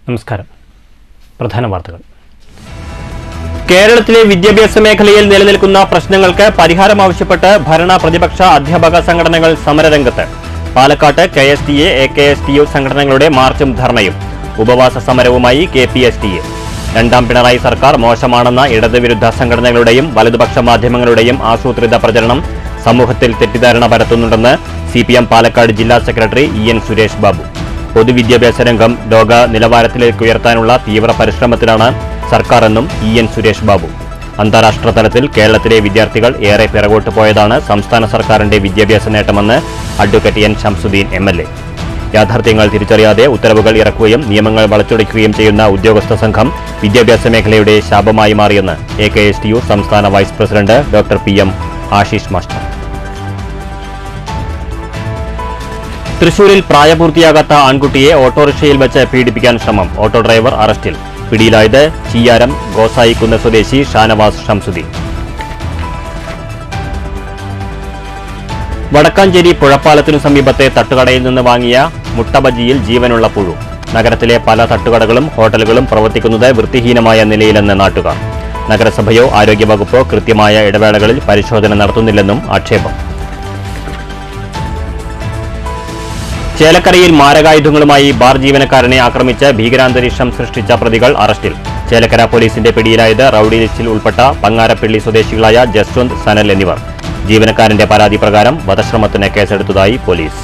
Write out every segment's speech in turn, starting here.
നമസ്കാരം. പ്രധാന വാർത്തകൾ. കേരളത്തിലെ വിദ്യാഭ്യാസ മേഖലയിൽ നിലനിൽക്കുന്ന പ്രശ്നങ്ങൾക്ക് പരിഹാരം ആവശ്യപ്പെട്ട് ഭരണ പ്രതിപക്ഷ അധ്യാപക സംഘടനകൾ സമരരംഗത്ത്. പാലക്കാട്ട് KSTA, AKSTU സംഘടനകളുടെ മാർച്ചും ധർണയും. ഉപവാസ സമരവുമായി KPSTA. രണ്ടാം പിണറായി സർക്കാർ മോശമാണെന്ന ഇടതുവിരുദ്ധ സംഘടനകളുടെയും വലതുപക്ഷ മാധ്യമങ്ങളുടെയും ആസൂത്രിത പ്രചരണം സമൂഹത്തിൽ തെറ്റിദ്ധാരണ പരത്തുന്നുണ്ടെന്ന് CPM പാലക്കാട് ജില്ലാ സെക്രട്ടറി EN സുരേഷ് ബാബു. പൊതുവിദ്യാഭ്യാസ രംഗം ലോക നിലവാരത്തിലേക്ക് ഉയർത്താനുള്ള തീവ്ര പരിശ്രമത്തിലാണ് സർക്കാരെന്നും EN സുരേഷ് ബാബു. അന്താരാഷ്ട്ര തലത്തിൽ കേരളത്തിലെ വിദ്യാർത്ഥികൾ ഏറെ പിറകോട്ട് പോയതാണ് സംസ്ഥാന സർക്കാരിന്റെ വിദ്യാഭ്യാസ നേട്ടമെന്ന് അഡ്വക്കേറ്റ് N ഷംസുദ്ദീൻ MLA. യാഥാർത്ഥ്യങ്ങൾ തിരിച്ചറിയാതെ ഉത്തരവുകൾ ഇറക്കുകയും നിയമങ്ങൾ വളച്ചൊടിക്കുകയും ചെയ്യുന്ന ഉദ്യോഗസ്ഥ സംഘം വിദ്യാഭ്യാസ മേഖലയുടെ ശാപമായി മാറിയെന്ന് AKSTU സംസ്ഥാന vice president doctor PM Ashish master. തൃശൂരിൽ പ്രായപൂർത്തിയാകാത്ത ആൺകുട്ടിയെ ഓട്ടോറിക്ഷയിൽ വെച്ച് പീഡിപ്പിക്കാൻ ശ്രമം. ഓട്ടോ ഡ്രൈവർ അറസ്റ്റിൽ. പിടിയിലായത് ചീയാരം ഗോസായിക്കുന്ന് സ്വദേശി ഷാനവാസ് ഷംസുദ്ദീൻ. വടക്കാഞ്ചേരി പുഴപ്പാലത്തിനു സമീപത്തെ തട്ടുകടയിൽ നിന്ന് വാങ്ങിയ മുട്ടബജിയിൽ ജീവനുള്ള പുഴു. നഗരത്തിലെ പല തട്ടുകടകളും ഹോട്ടലുകളും പ്രവർത്തിക്കുന്നത് വൃത്തിഹീനമായ നിലയിലെന്ന് നാട്ടുകാർ. നഗരസഭയോ ആരോഗ്യവകുപ്പോ കൃത്യമായ ഇടവേളകളിൽ പരിശോധന നടത്തുന്നില്ലെന്നും ആക്ഷേപം. ചേലക്കരയിൽ മാരകായുധങ്ങളുമായി ബാർ ജീവനക്കാരനെ ആക്രമിച്ച് ഭീകരാന്തരീക്ഷം സൃഷ്ടിച്ച പ്രതികൾ അറസ്റ്റിൽ. ചേലക്കര പോലീസിന്റെ പിടിയിലായത് റൌഡി ലിസ്റ്റിൽ ഉൾപ്പെട്ട പങ്ങാരപ്പള്ളി സ്വദേശികളായ ജസ്വന്ത്, സനൽ എന്നിവർ. ജീവനക്കാരന്റെ പരാതി പ്രകാരം വധശ്രമത്തിന് കേസെടുത്തതായി പോലീസ്.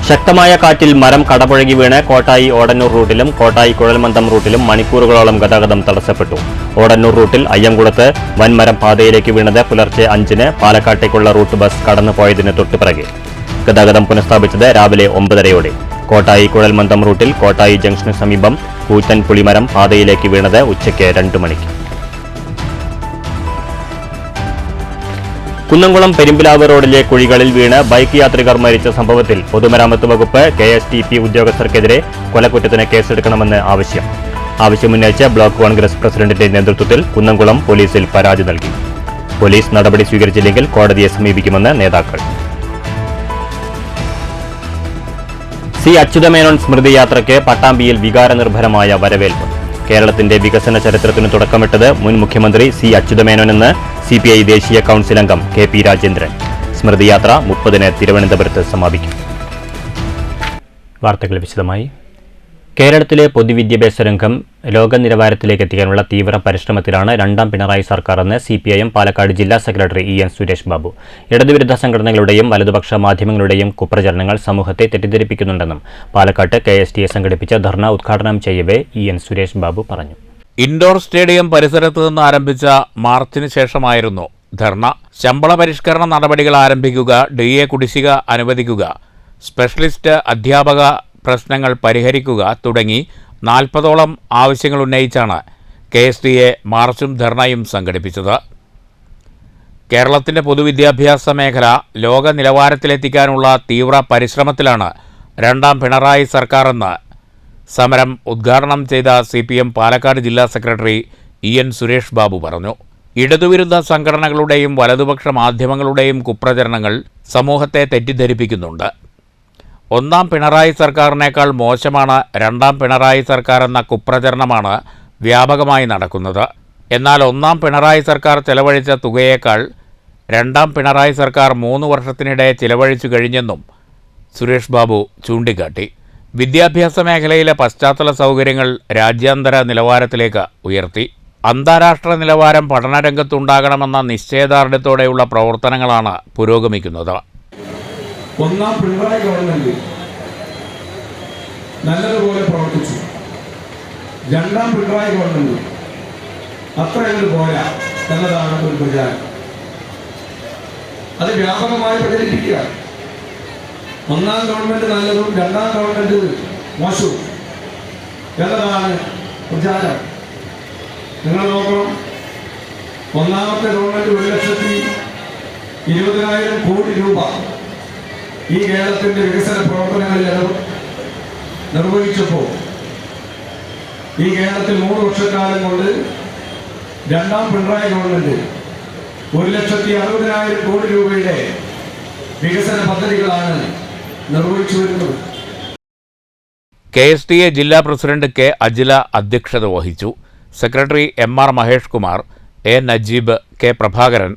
ശക്തമായ കാറ്റിൽ മരം കടപുഴകി വീണ് കോട്ടായി ഓടന്നൂർ റൂട്ടിലും കോട്ടായി കുഴൽമന്ദം റൂട്ടിലും മണിക്കൂറുകളോളം ഗതാഗതം തടസ്സപ്പെട്ടു. ഓടന്നൂർ റൂട്ടിൽ അയ്യംകുളത്ത് വൻമരം പാതയിലേക്ക് വീണത് പുലർച്ചെ 5-ന് പാലക്കാട്ടേക്കുള്ള റൂട്ട് ബസ് കടന്നുപോയതിന് തൊട്ടുപിറകെ. ഗതാഗതം പുനഃസ്ഥാപിച്ചത് രാവിലെ 9:30-യോടെ. കോട്ടായി കുഴൽമന്ദം റൂട്ടിൽ കോട്ടായി ജംഗ്ഷന് സമീപം കൂറ്റൻ പുളിമരം പാതയിലേക്ക് വീണത് ഉച്ചയ്ക്ക് 2 മണിക്ക്. കുന്നംകുളം പെരുമ്പിലാവ് റോഡിലെ കുഴികളിൽ വീണ് ബൈക്ക് യാത്രികർ മരിച്ച സംഭവത്തിൽ പൊതുമരാമത്ത് വകുപ്പ് KSTP ഉദ്യോഗസ്ഥർക്കെതിരെ കൊലക്കുറ്റത്തിന് കേസെടുക്കണമെന്ന് ആവശ്യമുന്നയിച്ച് ബ്ലോക്ക് കോൺഗ്രസ് പ്രസിഡന്റിന്റെ നേതൃത്വത്തിൽ കുന്നംകുളം പോലീസിൽ പരാതി നൽകി. പോലീസ് നടപടി സ്വീകരിച്ചില്ലെങ്കിൽ കോടതിയെ സമീപിക്കുമെന്ന് നേതാക്കൾ. C. അച്യുതമേനോൻ സ്മൃതി യാത്രയ്ക്ക് പട്ടാമ്പിയിൽ വികാരനിർഭരമായ വരവേൽപ്പ്. കേരളത്തിന്റെ വികസന ചരിത്രത്തിന് തുടക്കമിട്ടത് മുൻ മുഖ്യമന്ത്രി C. അച്യുതമേനോനെന്ന് CPI ദേശീയ കൌൺസിൽ അംഗം KP രാജേന്ദ്രൻ. സ്മൃതിയാത്ര 30-ന് തിരുവനന്തപുരത്ത് സമാപിക്കും. വാർത്തകൾ വിശദമായി. കേരളത്തിലെ പൊതുവിദ്യാഭ്യാസ രംഗം ലോക നിലവാരത്തിലേക്ക് എത്തിക്കാനുള്ള തീവ്ര പരിശ്രമത്തിലാണ് രണ്ടാം പിണറായി സർക്കാരെന്ന് CPIM പാലക്കാട് ജില്ലാ സെക്രട്ടറി EN സുരേഷ് ബാബു. ഇടതുവിരുദ്ധ സംഘടനകളുടെയും വലതുപക്ഷ മാധ്യമങ്ങളുടെയും കുപ്രചരണങ്ങൾ സമൂഹത്തെ തെറ്റിദ്ധരിപ്പിക്കുന്നുണ്ടെന്നും പാലക്കാട്ട് KSTA സംഘടിപ്പിച്ച ധർണ ഉദ്ഘാടനം ചെയ്യവേ EN സുരേഷ് ബാബു പറഞ്ഞു. ഇൻഡോർ സ്റ്റേഡിയം പരിസരത്ത് നിന്ന് ആരംഭിച്ച മാർച്ചിന് ശേഷമായിരുന്നു ധർണ. ശമ്പള പരിഷ്കരണ നടപടികൾ ആരംഭിക്കുക, DA കുടിശ്ശിക അനുവദിക്കുക, സ്പെഷ്യലിസ്റ്റ് അധ്യാപക പ്രശ്നങ്ങൾ പരിഹരിക്കുക തുടങ്ങി 40ഓളം ആവശ്യങ്ങൾ ഉന്നയിച്ചാണ് KSTA മാർച്ചും ധർണയും സംഘടിപ്പിച്ചത്. കേരളത്തിൻ്റെ പൊതുവിദ്യാഭ്യാസ മേഖല ലോക നിലവാരത്തിലെത്തിക്കാനുള്ള തീവ്ര പരിശ്രമത്തിലാണ് രണ്ടാം പിണറായി സർക്കാരെന്ന് സമരം ഉദ്ഘാടനം ചെയ്ത CPM പാലക്കാട് ജില്ലാ സെക്രട്ടറി EN സുരേഷ് ബാബു പറഞ്ഞു. ഇടതുവിരുദ്ധ സംഘടനകളുടെയും വലതുപക്ഷ മാധ്യമങ്ങളുടെയും കുപ്രചരണങ്ങൾ സമൂഹത്തെ തെറ്റിദ്ധരിപ്പിക്കുന്നുണ്ട്. ഒന്നാം പിണറായി സർക്കാരിനേക്കാൾ മോശമാണ് രണ്ടാം പിണറായി സർക്കാർ എന്ന കുപ്രചരണമാണ് വ്യാപകമായി നടക്കുന്നത്. എന്നാൽ ഒന്നാം പിണറായി സർക്കാർ ചെലവഴിച്ച തുകയേക്കാൾ രണ്ടാം പിണറായി സർക്കാർ 3 വർഷത്തിനിടെ ചിലവഴിച്ചു കഴിഞ്ഞെന്നും സുരേഷ് ബാബു ചൂണ്ടിക്കാട്ടി. വിദ്യാഭ്യാസ മേഖലയിലെ പശ്ചാത്തല സൗകര്യങ്ങൾ രാജ്യാന്തര നിലവാരത്തിലേക്ക് ഉയർത്തി. അന്താരാഷ്ട്ര നിലവാരം പഠനരംഗത്തുണ്ടാകണമെന്ന നിശ്ചയദാർഢ്യത്തോടെയുള്ള പ്രവർത്തനങ്ങളാണ് പുരോഗമിക്കുന്നത്. ഒന്നാം പിണറായി ഗവൺമെന്റ് നല്ലതുപോലെ പ്രവർത്തിച്ചു. രണ്ടാം പിണറായി ഗവൺമെന്റ് അത്രയൊന്നും പോരാ എന്നതാണ് ഒരു പ്രചാരം. അത് വ്യാപകമായി പ്രചരിപ്പിക്കുക. ഒന്നാം ഗവൺമെന്റ് നല്ലതും രണ്ടാം ഗവൺമെന്റ് മോശവും എന്നതാണ് പ്രചാരം. നിങ്ങൾ നോക്കണം, ഒന്നാമത്തെ ഗവൺമെന്റ് 1,20,000 കോടി രൂപ ഈ കേരളത്തിന്റെ വികസന പ്രവർത്തനങ്ങളിൽ നിർവഹിച്ചപ്പോൾ ഈ കേരളത്തിൽ 3 വർഷക്കാലം കൊണ്ട് രണ്ടാം പിണറായി ഗവൺമെന്റ് 1,60,60,000 കോടി രൂപയുടെ വികസന പദ്ധതികളാണ് നിർവഹിച്ചു വരുന്നത്. KSTA ജില്ലാ പ്രസിഡന്റ് കെ അജില അധ്യക്ഷത വഹിച്ചു. Secretary MR Mahesh Kumar, A Najeeb, K Prabhakaran,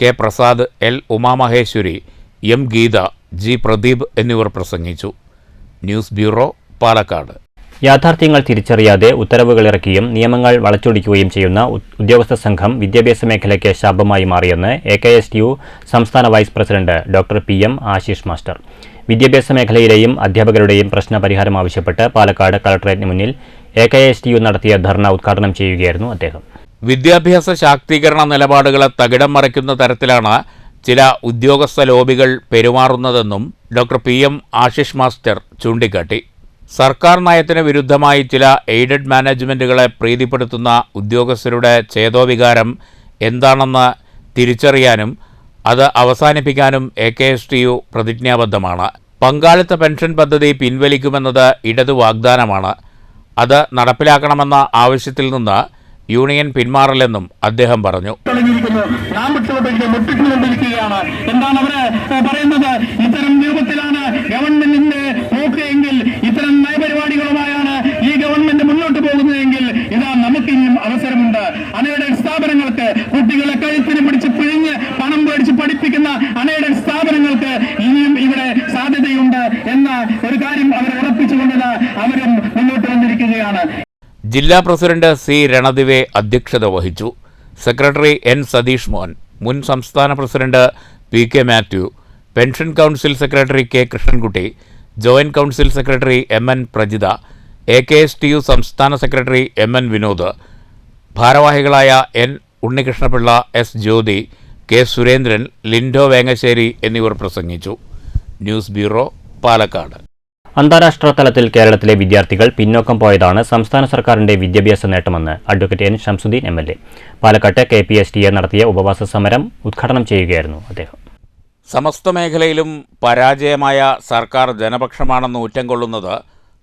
K Prasad, L Umamaheswari, M Geetha, G Pradeep എന്നിവർ പ്രസംഗിച്ചു. News bureau, Palakkad. യാഥാർത്ഥ്യങ്ങൾ തിരിച്ചറിയാതെ ഉത്തരവുകളിറക്കിയും നിയമങ്ങൾ വളച്ചൊടിക്കുകയും ചെയ്യുന്ന ഉദ്യോഗസ്ഥ സംഘം വിദ്യാഭ്യാസ മേഖലയ്ക്ക് ശാപമായി മാറിയെന്ന് AKSTU സംസ്ഥാന vice president doctor PM Ashish master. വിദ്യാഭ്യാസ മേഖലയിലെയും അധ്യാപകരുടെയും പ്രശ്നപരിഹാരം ആവശ്യപ്പെട്ട് പാലക്കാട് കളക്ടറേറ്റിന് മുന്നിൽ AKSTU നടത്തിയ ധർണ ഉദ്ഘാടനം ചെയ്യുകയായിരുന്നു അദ്ദേഹം. വിദ്യാഭ്യാസ ശാക്തീകരണ നിലപാടുകളെ തകിടം മറിക്കുന്ന തരത്തിലാണ് ചില ഉദ്യോഗസ്ഥ ലോബികൾ പെരുമാറുന്നതെന്നും ഡോക്ടർ PM ആശിഷ് മാസ്റ്റർ ചൂണ്ടിക്കാട്ടി. സർക്കാർ നയത്തിന് വിരുദ്ധമായി ചില എയ്ഡഡ് മാനേജ്മെൻറ്റുകളെ പ്രീതിപ്പെടുത്തുന്ന ഉദ്യോഗസ്ഥരുടെ ചേതോവികാരം എന്താണെന്ന് തിരിച്ചറിയാനും അത് അവസാനിപ്പിക്കാനും AKSTU പ്രതിജ്ഞാബദ്ധമാണ്. പങ്കാളിത്ത പെൻഷൻ പദ്ധതി പിൻവലിക്കുമെന്നത് ഇടതു വാഗ്ദാനമാണ്. അത് നടപ്പിലാക്കണമെന്ന ആവശ്യത്തിൽ നിന്ന് യൂണിയൻ പിന്മാറില്ലെന്നും അദ്ദേഹം പറഞ്ഞു. എന്താണ് അവര് പറയുന്നത്? ഇത്തരം രൂപത്തിലാണ് ഗവൺമെന്റിന്റെ പോക്കെങ്കിൽ, ഇത്തരം നയപരിപാടികളുമായാണ് ഈ ഗവൺമെന്റ് മുന്നോട്ട് പോകുന്നതെങ്കിൽ ഇതാ നമുക്കിനിയും അവസരമുണ്ട്. അൺഎയ്ഡഡ് സ്ഥാപനങ്ങൾക്ക്, കുട്ടികളെ കഴുത്തിന് പിടിച്ച് പിഴിഞ്ഞ് പണം മേടിച്ച് പഠിപ്പിക്കുന്ന അൺഎയ്ഡഡ് സ്ഥാപനങ്ങൾക്ക് ഇനിയും ഇവിടെ സാധ്യതയുണ്ട് എന്ന ഒരു കാര്യം അവർ ഉറപ്പിച്ചുകൊണ്ടത് അവരും മുന്നോട്ട് വന്നിരിക്കുകയാണ്. ജില്ലാ പ്രസിഡന്റ് C രണദിവെ അധ്യക്ഷത വഹിച്ചു. സെക്രട്ടറി N സതീഷ് മോഹൻ, മുൻ സംസ്ഥാന president PK Mathew, pension council secretary K Krishnankutty, joint council secretary MN Prajitha, AKSTU സംസ്ഥാന സെക്രട്ടറി MN വിനോദ്, ഭാരവാഹികളായ N Unnikrishnapillai, S Jyothi, K Surendran, Lindo Vengassery എന്നിവർ പ്രസംഗിച്ചു. News bureau, Palakkad. അന്താരാഷ്ട്ര തലത്തിൽ കേരളത്തിലെ വിദ്യാർത്ഥികൾ പിന്നോക്കം പോയതാണ് സംസ്ഥാന സർക്കാരിന്റെ വിദ്യാഭ്യാസ നേട്ടമെന്ന് അഡ്വക്കേറ്റ് N ഷംസുദ്ദീൻ MLA. പാലക്കാട്ട് KPSTA നടത്തിയ ഉപവാസ സമരം ഉദ്ഘാടനം ചെയ്യുകയായിരുന്നു അദ്ദേഹം. സമസ്ത മേഖലയിലും പരാജയമായ സർക്കാർ ജനപക്ഷമാണെന്ന് ഊറ്റം കൊള്ളുന്നത്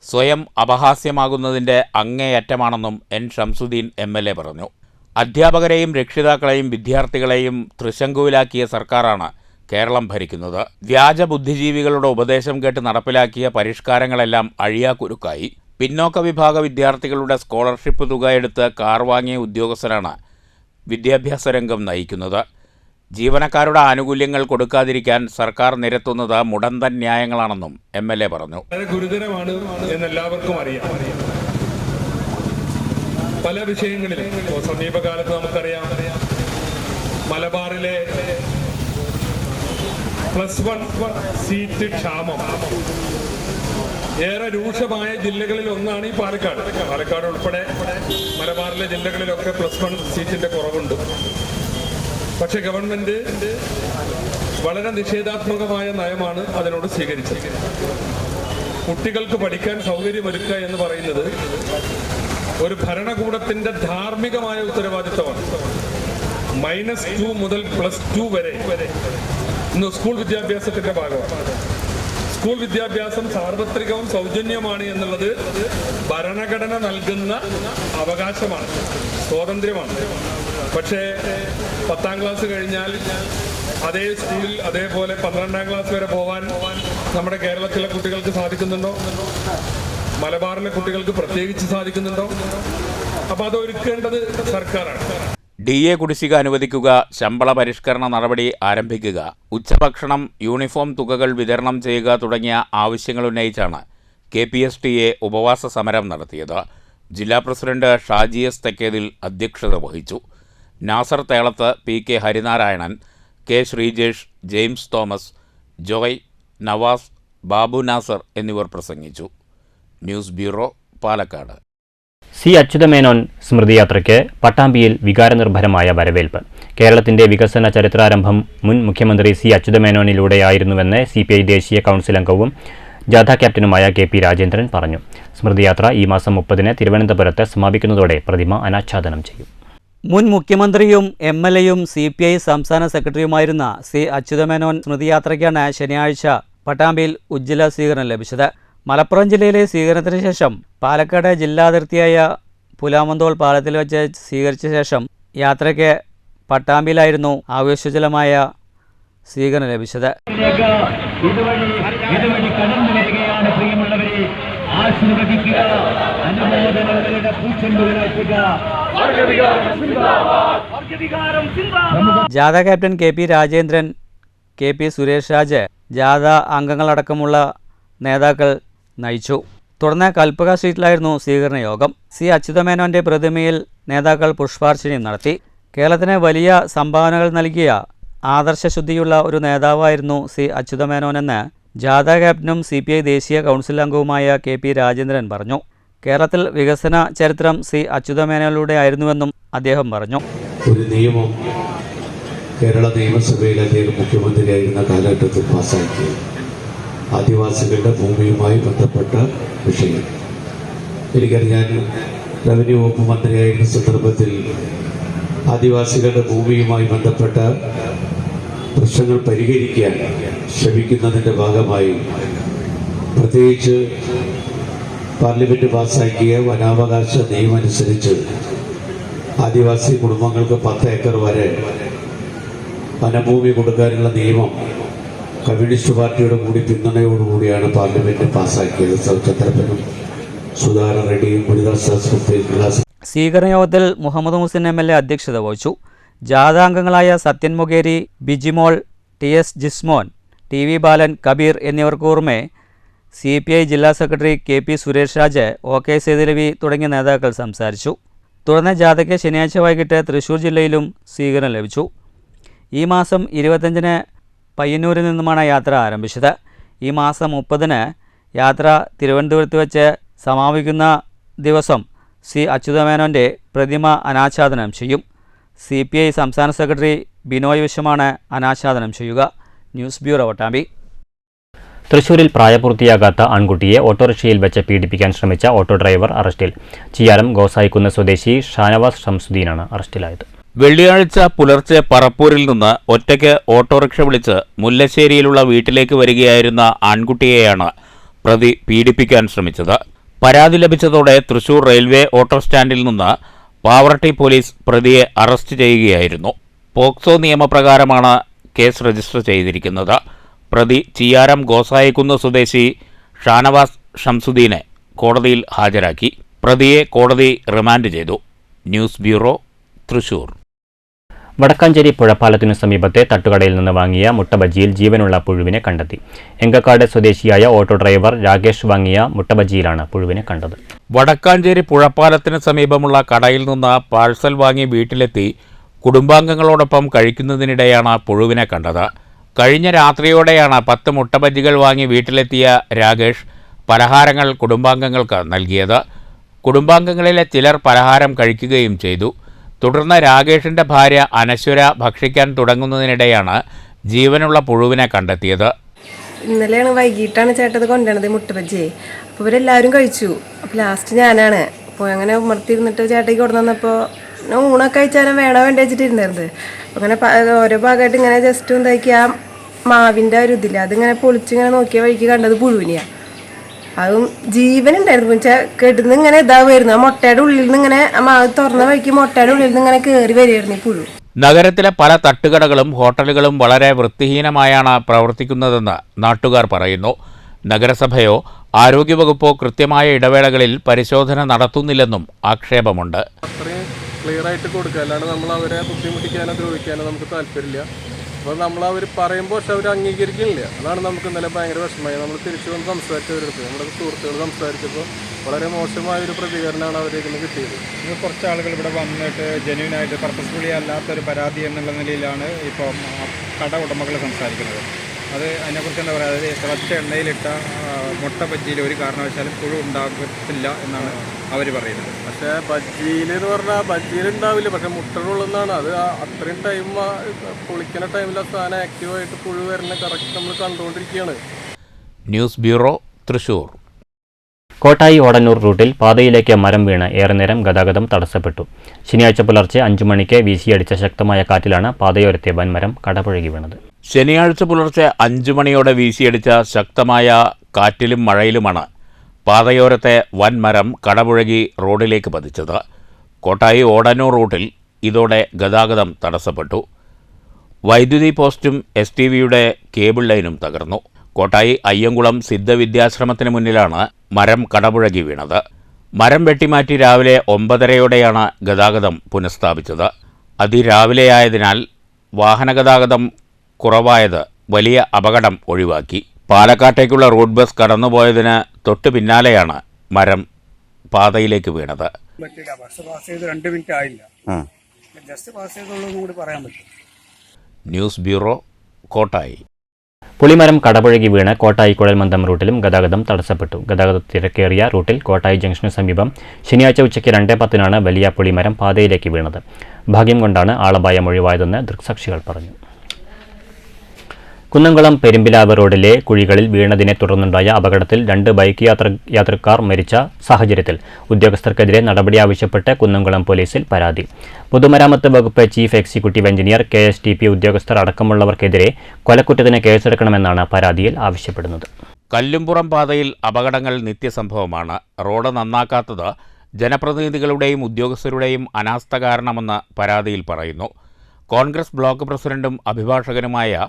സ്വയം അപഹാസ്യമാകുന്നതിൻ്റെ അങ്ങേയറ്റമാണെന്നും N ഷംസുദ്ദീൻ MLA പറഞ്ഞു. അധ്യാപകരെയും രക്ഷിതാക്കളെയും വിദ്യാർത്ഥികളെയും തൃശങ്കുവിലാക്കിയ സർക്കാരാണ് കേരളം ഭരിക്കുന്നത്. വ്യാജ ബുദ്ധിജീവികളുടെ ഉപദേശം കേട്ട് നടപ്പിലാക്കിയ പരിഷ്കാരങ്ങളെല്ലാം അഴിയാക്കുരുക്കായി. പിന്നോക്ക വിഭാഗ വിദ്യാർത്ഥികളുടെ സ്കോളർഷിപ്പ് തുക എടുത്ത് കാർ വാങ്ങിയ ഉദ്യോഗസ്ഥരാണ് വിദ്യാഭ്യാസ രംഗം നയിക്കുന്നത്. ജീവനക്കാരുടെ ആനുകൂല്യങ്ങൾ കൊടുക്കാതിരിക്കാൻ സർക്കാർ നിരത്തുന്നത് മുടന്തൻ ന്യായങ്ങളാണെന്നും MLA പറഞ്ഞു. ഗുരുതരമാണ് എന്നെല്ലാവർക്കും അറിയാം. പല വിഷയങ്ങളിലും സമീപകാലത്ത് നമുക്കറിയാം, മലബാറിലെ +1 സീറ്റ് ക്ഷാമം ഏറെ രൂക്ഷമായ ജില്ലകളിൽ ഒന്നാണ് ഈ പാലക്കാട്. പാലക്കാട് ഉൾപ്പെടെ മലബാറിലെ ജില്ലകളിലൊക്കെ +1 സീറ്റിന്റെ കുറവുണ്ട്. പക്ഷെ ഗവൺമെന്റ് വളരെ നിഷേധാത്മകമായ നയമാണ് അതിനോട് സ്വീകരിച്ചത്. കുട്ടികൾക്ക് പഠിക്കാൻ സൗകര്യമൊരുക്കുക എന്ന് പറയുന്നത് ഒരു ഭരണകൂടത്തിന്റെ ധാർമ്മികമായ ഉത്തരവാദിത്തമാണ്. -2 മുതൽ +2 വരെ ഇന്ന് സ്കൂൾ വിദ്യാഭ്യാസത്തിന്റെ ഭാഗമാണ്. സ്കൂൾ വിദ്യാഭ്യാസം സാർവത്രികവും സൗജന്യമാണ് എന്നുള്ളത് ഭരണഘടന നൽകുന്ന അവകാശമാണ്, സ്വാതന്ത്ര്യമാണ്. പക്ഷേ 10ാം ക്ലാസ് കഴിഞ്ഞാൽ അതേ സ്കൂളിൽ അതേപോലെ 12ാം ക്ലാസ് വരെ പോകാൻ നമ്മുടെ കേരളത്തിലെ കുട്ടികൾക്ക് സാധിക്കുന്നുണ്ടോ? മലബാറിലെ കുട്ടികൾക്ക് പ്രത്യേകിച്ച് സാധിക്കുന്നുണ്ടോ? അപ്പൊ അത് ഒരുക്കേണ്ടത് സർക്കാരാണ്. DA കുടിശ്ശിക അനുവദിക്കുക, ശമ്പള പരിഷ്കരണ നടപടി ആരംഭിക്കുക, ഉച്ചഭക്ഷണം, യൂണിഫോം തുകകൾ വിതരണം ചെയ്യുക തുടങ്ങിയ ആവശ്യങ്ങൾ ഉന്നയിച്ചാണ് KPSTA ഉപവാസ സമരം നടത്തിയത്. ജില്ലാ പ്രസിഡന്റ് ഷാജി S തെക്കേതിൽ അധ്യക്ഷത വഹിച്ചു. Nasar Thelath, PK Harinarayanan, K Sreejesh, James Thomas, Joy, Navas, Babu Nasar എന്നിവർ പ്രസംഗിച്ചു. News bureau, Palakkad. C Achuthamenon സ്മൃതിയാത്രയ്ക്ക് പട്ടാമ്പിയിൽ വികാരനിർഭരമായ വരവേൽപ്പ്. കേരളത്തിന്റെ വികസന ചരിത്രാരംഭം മുൻ മുഖ്യമന്ത്രി C അച്യുതമേനോനിലൂടെയായിരുന്നുവെന്ന് CPI ദേശീയ കൗൺസിൽ അംഗവും ജാഥ ക്യാപ്റ്റനുമായ KP രാജേന്ദ്രൻ പറഞ്ഞു. സ്മൃതിയാത്ര ഈ മാസം 30-ന് തിരുവനന്തപുരത്ത് സമാപിക്കുന്നതോടെ പ്രതിമ അനാച്ഛാദനം ചെയ്യും. മുൻ മുഖ്യമന്ത്രിയും MLAയും CPI സംസ്ഥാന സെക്രട്ടറിയുമായിരുന്ന C അച്യുതമേനോൻ സ്മൃതിയാത്രയ്ക്കാണ് ശനിയാഴ്ച പട്ടാമ്പിയിൽ ഉജ്ജ്വല സ്വീകരണം ലഭിച്ചത്. മലപ്പുറം ജില്ലയിലെ സ്വീകരണത്തിന് ശേഷം പാലക്കാട് ജില്ലാതിർത്തിയായ പുലാമന്തോൾ പാലത്തിൽ വെച്ച് സ്വീകരിച്ച ശേഷം യാത്രയ്ക്ക് പട്ടാമ്പിയിലായിരുന്നു ആവേശോജ്വലമായ സ്വീകരണം ലഭിച്ചത്. നിർവഹിക്കുക. അനുമോദനങ്ങളുടെ പൂച്ചെണ്ടുകളർത്തുക. ജാഥ captain KP Rajendran, KP Suresh Raj, ജാഥ അംഗങ്ങളടക്കമുള്ള നേതാക്കൾ നയിച്ചു. തുടർന്ന് കൽപ്പക സ്ട്രീറ്റിലായിരുന്നു സ്വീകരണ യോഗം. C. അച്യുതമേനോൻ്റെ പ്രതിമയിൽ നേതാക്കൾ പുഷ്പാർച്ചനയും നടത്തി. കേരളത്തിന് വലിയ സംഭാവനകൾ നൽകിയ ആദർശശുദ്ധിയുള്ള ഒരു നേതാവായിരുന്നു C. അച്യുതമേനോനെന്ന് ജാഥ ക്യാപ്റ്റനും CPI ദേശീയ കൗൺസിൽ അംഗവുമായ KP രാജേന്ദ്രൻ പറഞ്ഞു. കേരളത്തിൽ വികസന ചരിത്രം C. അച്യുതമേനോനിലൂടെ ആയിരുന്നുവെന്നും അദ്ദേഹം പറഞ്ഞു. ഒരു നിയമം കേരള നിയമസഭയിൽ അദ്ദേഹം മുഖ്യമന്ത്രിയായിരുന്ന കാലഘട്ടത്തിൽ പാസ്സാക്കി. ആദിവാസികളുടെ ഭൂമിയുമായി ബന്ധപ്പെട്ട വിഷയം എനിക്കറിയാൻ റവന്യൂ വകുപ്പ് മന്ത്രിയായിരുന്ന സന്ദർഭത്തിൽ ആദിവാസികളുടെ ഭൂമിയുമായി ബന്ധപ്പെട്ട പ്രശ്നങ്ങൾ പരിഹരിക്കാൻ ശ്രമിക്കുന്നതിൻ്റെ ഭാഗമായി പ്രത്യേകിച്ച് പാർലമെൻറ്റ് പാസ്സാക്കിയ വനാവകാശ നിയമമനുസരിച്ച് ആദിവാസി കുടുംബങ്ങൾക്ക് 10 ഏക്കർ വരെ വനഭൂമി കൊടുക്കാനുള്ള നിയമം കമ്മ്യൂണിസ്റ്റ് പാർട്ടിയുടെ കൂടി പിന്തുണയോടുകൂടിയാണ് പാർലമെൻറ്റ് പാസ്സാക്കിയത്. ചന്ദ്രപ്പനും സുധാകരൻ റെഡ്ഡിയും മുരുദാസ്. സ്വീകരണ യോഗത്തിൽ മുഹമ്മദ് മുഹസിൻ MLA അധ്യക്ഷത വഹിച്ചു. ജാഥ അംഗങ്ങളായ സത്യൻ മൊകേരി, ബിജിമോൾ, TS ജിസ്മോൻ, TV ബാലൻ, കബീർ എന്നിവർക്ക് പുറമെ CPI ജില്ലാ secretary KP Suresh Raj, OK സേതുലവി തുടങ്ങിയ നേതാക്കൾ സംസാരിച്ചു. തുടർന്ന് ജാഥയ്ക്ക് ശനിയാഴ്ച വൈകിട്ട് തൃശ്ശൂർ ജില്ലയിലും സ്വീകരണം ലഭിച്ചു. ഈ മാസം 25-ന് പയ്യന്നൂരിൽ നിന്നുമാണ് യാത്ര ആരംഭിച്ചത്. ഈ മാസം 30-ന് യാത്ര തിരുവനന്തപുരത്ത് വെച്ച് സമാപിക്കുന്ന ദിവസം C. അച്യുതമേനോൻ്റെ പ്രതിമ അനാച്ഛാദനം ചെയ്യും. CPI സംസ്ഥാന സെക്രട്ടറി ബിനോയ് വിശ്വമാണ് അനാച്ഛാദനം ചെയ്യുക. News bureau Pattambi. തൃശൂരിൽ പ്രായപൂർത്തിയാകാത്ത ആൺകുട്ടിയെ ഓട്ടോറിക്ഷയിൽ വെച്ച് പീഡിപ്പിക്കാൻ ശ്രമിച്ച ഓട്ടോ ഡ്രൈവർ അറസ്റ്റിൽ. ചിയാരം ഗോസായിക്കുന്ന് സ്വദേശി ഷാനവാസ് ഷംസുദ്ദീനാണ് അറസ്റ്റിലായത്. വെള്ളിയാഴ്ച പുലർച്ചെ പറപ്പൂരിൽ നിന്ന് ഒറ്റയ്ക്ക് ഓട്ടോറിക്ഷ വിളിച്ച് മുല്ലശ്ശേരിയിലുള്ള വീട്ടിലേക്ക് വരികയായിരുന്ന ആൺകുട്ടിയെയാണ് പ്രതി പീഡിപ്പിക്കാൻ ശ്രമിച്ചത്. പരാതി ലഭിച്ചതോടെ തൃശൂർ റെയിൽവേ ഓട്ടോ സ്റ്റാൻഡിൽ നിന്ന് പാവറട്ടി പോലീസ് പ്രതിയെ അറസ്റ്റ് ചെയ്യുകയായിരുന്നു. പോക്സോ നിയമപ്രകാരമാണ് കേസ് രജിസ്റ്റർ ചെയ്തിരിക്കുന്നത്. പ്രതി ചിയാരം ഗോസായിക്കുന്ന് സ്വദേശി ഷാനവാസ് ഷംസുദ്ദീനെ കോടതിയിൽ ഹാജരാക്കി. പ്രതിയെ കോടതി റിമാൻഡ് ചെയ്തു. News bureau, Thrissur. വടക്കാഞ്ചേരി പുഴപ്പാലത്തിനു സമീപത്തെ തട്ടുകടയിൽ നിന്ന് വാങ്ങിയ മുട്ടബജിയിൽ ജീവനുള്ള പുഴുവിനെ കണ്ടെത്തി. എങ്കക്കാട് സ്വദേശിയായ ഓട്ടോ ഡ്രൈവർ രാകേഷ് വാങ്ങിയ മുട്ടബജിയിലാണ് പുഴുവിനെ കണ്ടത്. വടക്കാഞ്ചേരി പുഴപ്പാലത്തിന് സമീപമുള്ള കടയിൽ നിന്ന് പാഴ്സൽ വാങ്ങി വീട്ടിലെത്തി കുടുംബാംഗങ്ങളോടൊപ്പം കഴിക്കുന്നതിനിടെയാണ് പുഴുവിനെ കണ്ടത്. കഴിഞ്ഞ രാത്രിയോടെയാണ് 10 മുട്ടബജികൾ വാങ്ങി വീട്ടിലെത്തിയ രാകേഷ് പലഹാരങ്ങൾ കുടുംബാംഗങ്ങൾക്ക് നൽകിയത്. കുടുംബാംഗങ്ങളിലെ ചിലർ പലഹാരം കഴിക്കുകയും ചെയ്തു. തുടർന്ന് രാകേഷിൻ്റെ ഭാര്യ അനശ്വര ഭക്ഷിക്കാൻ തുടങ്ങുന്നതിനിടെയാണ് ജീവനുള്ള പുഴുവിനെ കണ്ടെത്തിയത്. ഇന്നലെയാണ് വൈകിട്ടാണ് ചേട്ടത് കൊണ്ടുവരണത് മുട്ടബജ്ജി. അപ്പോൾ ഇവരെല്ലാവരും കഴിച്ചു. അപ്പോൾ ലാസ്റ്റ് ഞാനാണ് അപ്പോൾ അങ്ങനെ ഉമർത്തിരുന്നിട്ട് ചേട്ടയ്ക്ക് കൊണ്ടു വന്നപ്പോൾ ഊണൊക്കെ കഴിച്ചാലും വേണോ വേണ്ട വെച്ചിട്ടിരുന്നത്. അങ്ങനെ ഓരോ ഭാഗമായിട്ട് ഇങ്ങനെ ജസ്റ്റ് എന്താക്കി ആ മാവിൻ്റെ ഒരു ഇതില്ല അതിങ്ങനെ പൊളിച്ചിങ്ങനെ നോക്കിയ വഴിക്ക് കണ്ടത് പുഴുവിനെയാണ്. അതും ജീവനുണ്ടായിരുന്നു. വെച്ചാൽ കെടുന്ന് ഇങ്ങനെ ഇതാവുമായിരുന്നു. ആ മുട്ടയുടെ ഉള്ളിൽ നിന്ന് ഇങ്ങനെ ആ മാവ് തുറന്ന വഴിക്ക് മുട്ടയുടെ ഉള്ളിൽ നിന്ന് ഇങ്ങനെ കയറി വരികയായിരുന്നു ഈ പുഴു. നഗരത്തിലെ പല തട്ടുകടകളും ഹോട്ടലുകളും വളരെ വൃത്തിഹീനമായാണ് പ്രവർത്തിക്കുന്നതെന്ന് നാട്ടുകാർ പറയുന്നു. നഗരസഭയോ ആരോഗ്യവകുപ്പോ കൃത്യമായ ഇടവേളകളിൽ പരിശോധന നടത്തുന്നില്ലെന്നും ആക്ഷേപമുണ്ട്. അത്രയും ക്ലിയർ ആയിട്ട് കൊടുക്കുക, അല്ലാണ്ട് നമ്മൾ അവരെ ബുദ്ധിമുട്ടിക്കാനോ ദ്രോഹിക്കാനോ നമുക്ക് താല്പര്യമില്ല. അപ്പോൾ നമ്മൾ അവർ പറയുമ്പോൾ പക്ഷെ അവർ അംഗീകരിക്കുന്നില്ല. അതാണ് നമുക്ക് ഇന്നലെ ഭയങ്കര വിഷമമായി. നമ്മൾ തിരിച്ചു വന്ന് സംസാരിച്ചവരെടുത്ത് നമ്മുടെ സുഹൃത്തുക്കൾ സംസാരിച്ചപ്പോൾ വളരെ മോശമായൊരു പ്രതികരണമാണ് അവരിൽ നിന്ന് കിട്ടിയത്. കുറച്ച് ആളുകൾ ഇവിടെ വന്നിട്ട് ജെന്യൂനായിട്ട് പർപ്പസ്ഫുള്ളി അല്ലാത്തൊരു പരാതി എന്നുള്ള നിലയിലാണ് ഇപ്പോൾ കട ഉടമകൾ സംസാരിക്കുന്നത്. അതിനെക്കുറിച്ച് എന്താ പറയുക, അതായത് തിളച്ച എണ്ണയിലിട്ട മുട്ട ബജ്ജിയിൽ ഒരു കാരണവശാലും പുഴു ഉണ്ടാകത്തില്ല എന്നാണ് അവർ പറയുന്നത്. പക്ഷേ ബജ്ജിയിൽ എന്ന് പറഞ്ഞാൽ ബജ്ജിയിലുണ്ടാവില്ല, പക്ഷേ മുട്ടകളുള്ളതാണ്. അത് അത്രയും ടൈം പൊളിക്കുന്ന ടൈമിൽ ആ സാധനം ആക്റ്റീവായിട്ട് പുഴു വരുന്ന കറക്റ്റ് നമ്മൾ കണ്ടുകൊണ്ടിരിക്കുകയാണ്. News bureau, Thrissur. കോട്ടായി ഓടന്നൂർ റൂട്ടിൽ പാതയിലേക്ക് മരം വീണ് ഏറെ നേരം ഗതാഗതം തടസ്സപ്പെട്ടു. ശനിയാഴ്ച പുലർച്ചെ 5 മണിക്ക് വീശിയടിച്ച ശക്തമായ കാറ്റിലാണ് പാതയോരത്തെ വൻമരം കടപുഴകി വീണത്. ശനിയാഴ്ച പുലർച്ചെ 5 മണിയോടെ വീശിയടിച്ച ശക്തമായ കാറ്റിലും മഴയിലുമാണ് പാതയോരത്തെ വൻമരം കടപുഴകി റോഡിലേക്ക് പതിച്ചത്. കോട്ടായി ഓടന്നൂർ റൂട്ടിൽ ഇതോടെ ഗതാഗതം തടസ്സപ്പെട്ടു. വൈദ്യുതി പോസ്റ്റും STVയുടെ കേബിൾ ലൈനും തകർന്നു. കോട്ടായി അയ്യങ്കുളം സിദ്ധവിദ്യാശ്രമത്തിന് മുന്നിലാണ് മരം കടപുഴകി വീണത്. മരം വെട്ടിമാറ്റി രാവിലെ 9:30യോടെയാണ് ഗതാഗതം പുനഃസ്ഥാപിച്ചത്. അതിരാവിലെയായതിനാൽ വാഹനഗതാഗതം കുറവായത് വലിയ അപകടം ഒഴിവാക്കി. പാലക്കാട്ടേക്കുള്ള റൂട്ട് ബസ് കടന്നുപോയതിന് തൊട്ടു പിന്നാലെയാണ് മരം പാതയിലേക്ക് വീണത്. ബസ് പാസ് ചെയ്ത് 2 മിനിറ്റ് ആയില്ല, ജസ്റ്റ് പാസ് ചെയ്തുള്ളൂ കൂടി പറയാൻ പറ്റും. News bureau, Kottayi. പുളിമരം കടപുഴകി വീണ് കോട്ടായി കുഴൽമന്ദം റൂട്ടിലും ഗതാഗതം തടസ്സപ്പെട്ടു. ഗതാഗത തിരക്കേറിയ റൂട്ടിൽ കോട്ടായി ജംഗ്ഷന് സമീപം ശനിയാഴ്ച ഉച്ചയ്ക്ക് 2:10 വലിയ പുളിമരം പാതയിലേക്ക് വീണത്. ഭാഗ്യം കൊണ്ടാണ് ആളപായം ഒഴിവായതെന്ന് ദൃക്സാക്ഷികൾ പറഞ്ഞു. കുന്നംകുളം പെരുമ്പിലാവ് റോഡിലെ കുഴികളിൽ വീണതിനെ തുടർന്നുണ്ടായ അപകടത്തിൽ 2 ബൈക്ക് യാത്രക്കാർ മരിച്ച സാഹചര്യത്തിൽ ഉദ്യോഗസ്ഥർക്കെതിരെ നടപടി ആവശ്യപ്പെട്ട് കുന്നംകുളം പോലീസിൽ പരാതി. പൊതുമരാമത്ത് വകുപ്പ് ചീഫ് എക്സിക്യൂട്ടീവ് എഞ്ചിനീയർ KSTP ഉദ്യോഗസ്ഥർ അടക്കമുള്ളവർക്കെതിരെ കൊലക്കുറ്റത്തിന് കേസെടുക്കണമെന്നാണ് പരാതിയിൽ ആവശ്യപ്പെടുന്നത്. കല്ലുംപുറം പാതയിൽ അപകടങ്ങൾ നിത്യസംഭവമാണ്. റോഡ് നന്നാക്കാത്തത് ജനപ്രതിനിധികളുടെയും ഉദ്യോഗസ്ഥരുടെയും അനാസ്ഥ കാരണമെന്ന് പരാതിയിൽ പറയുന്നു. കോൺഗ്രസ് ബ്ലോക്ക് പ്രസിഡന്റും അഭിഭാഷകനുമായ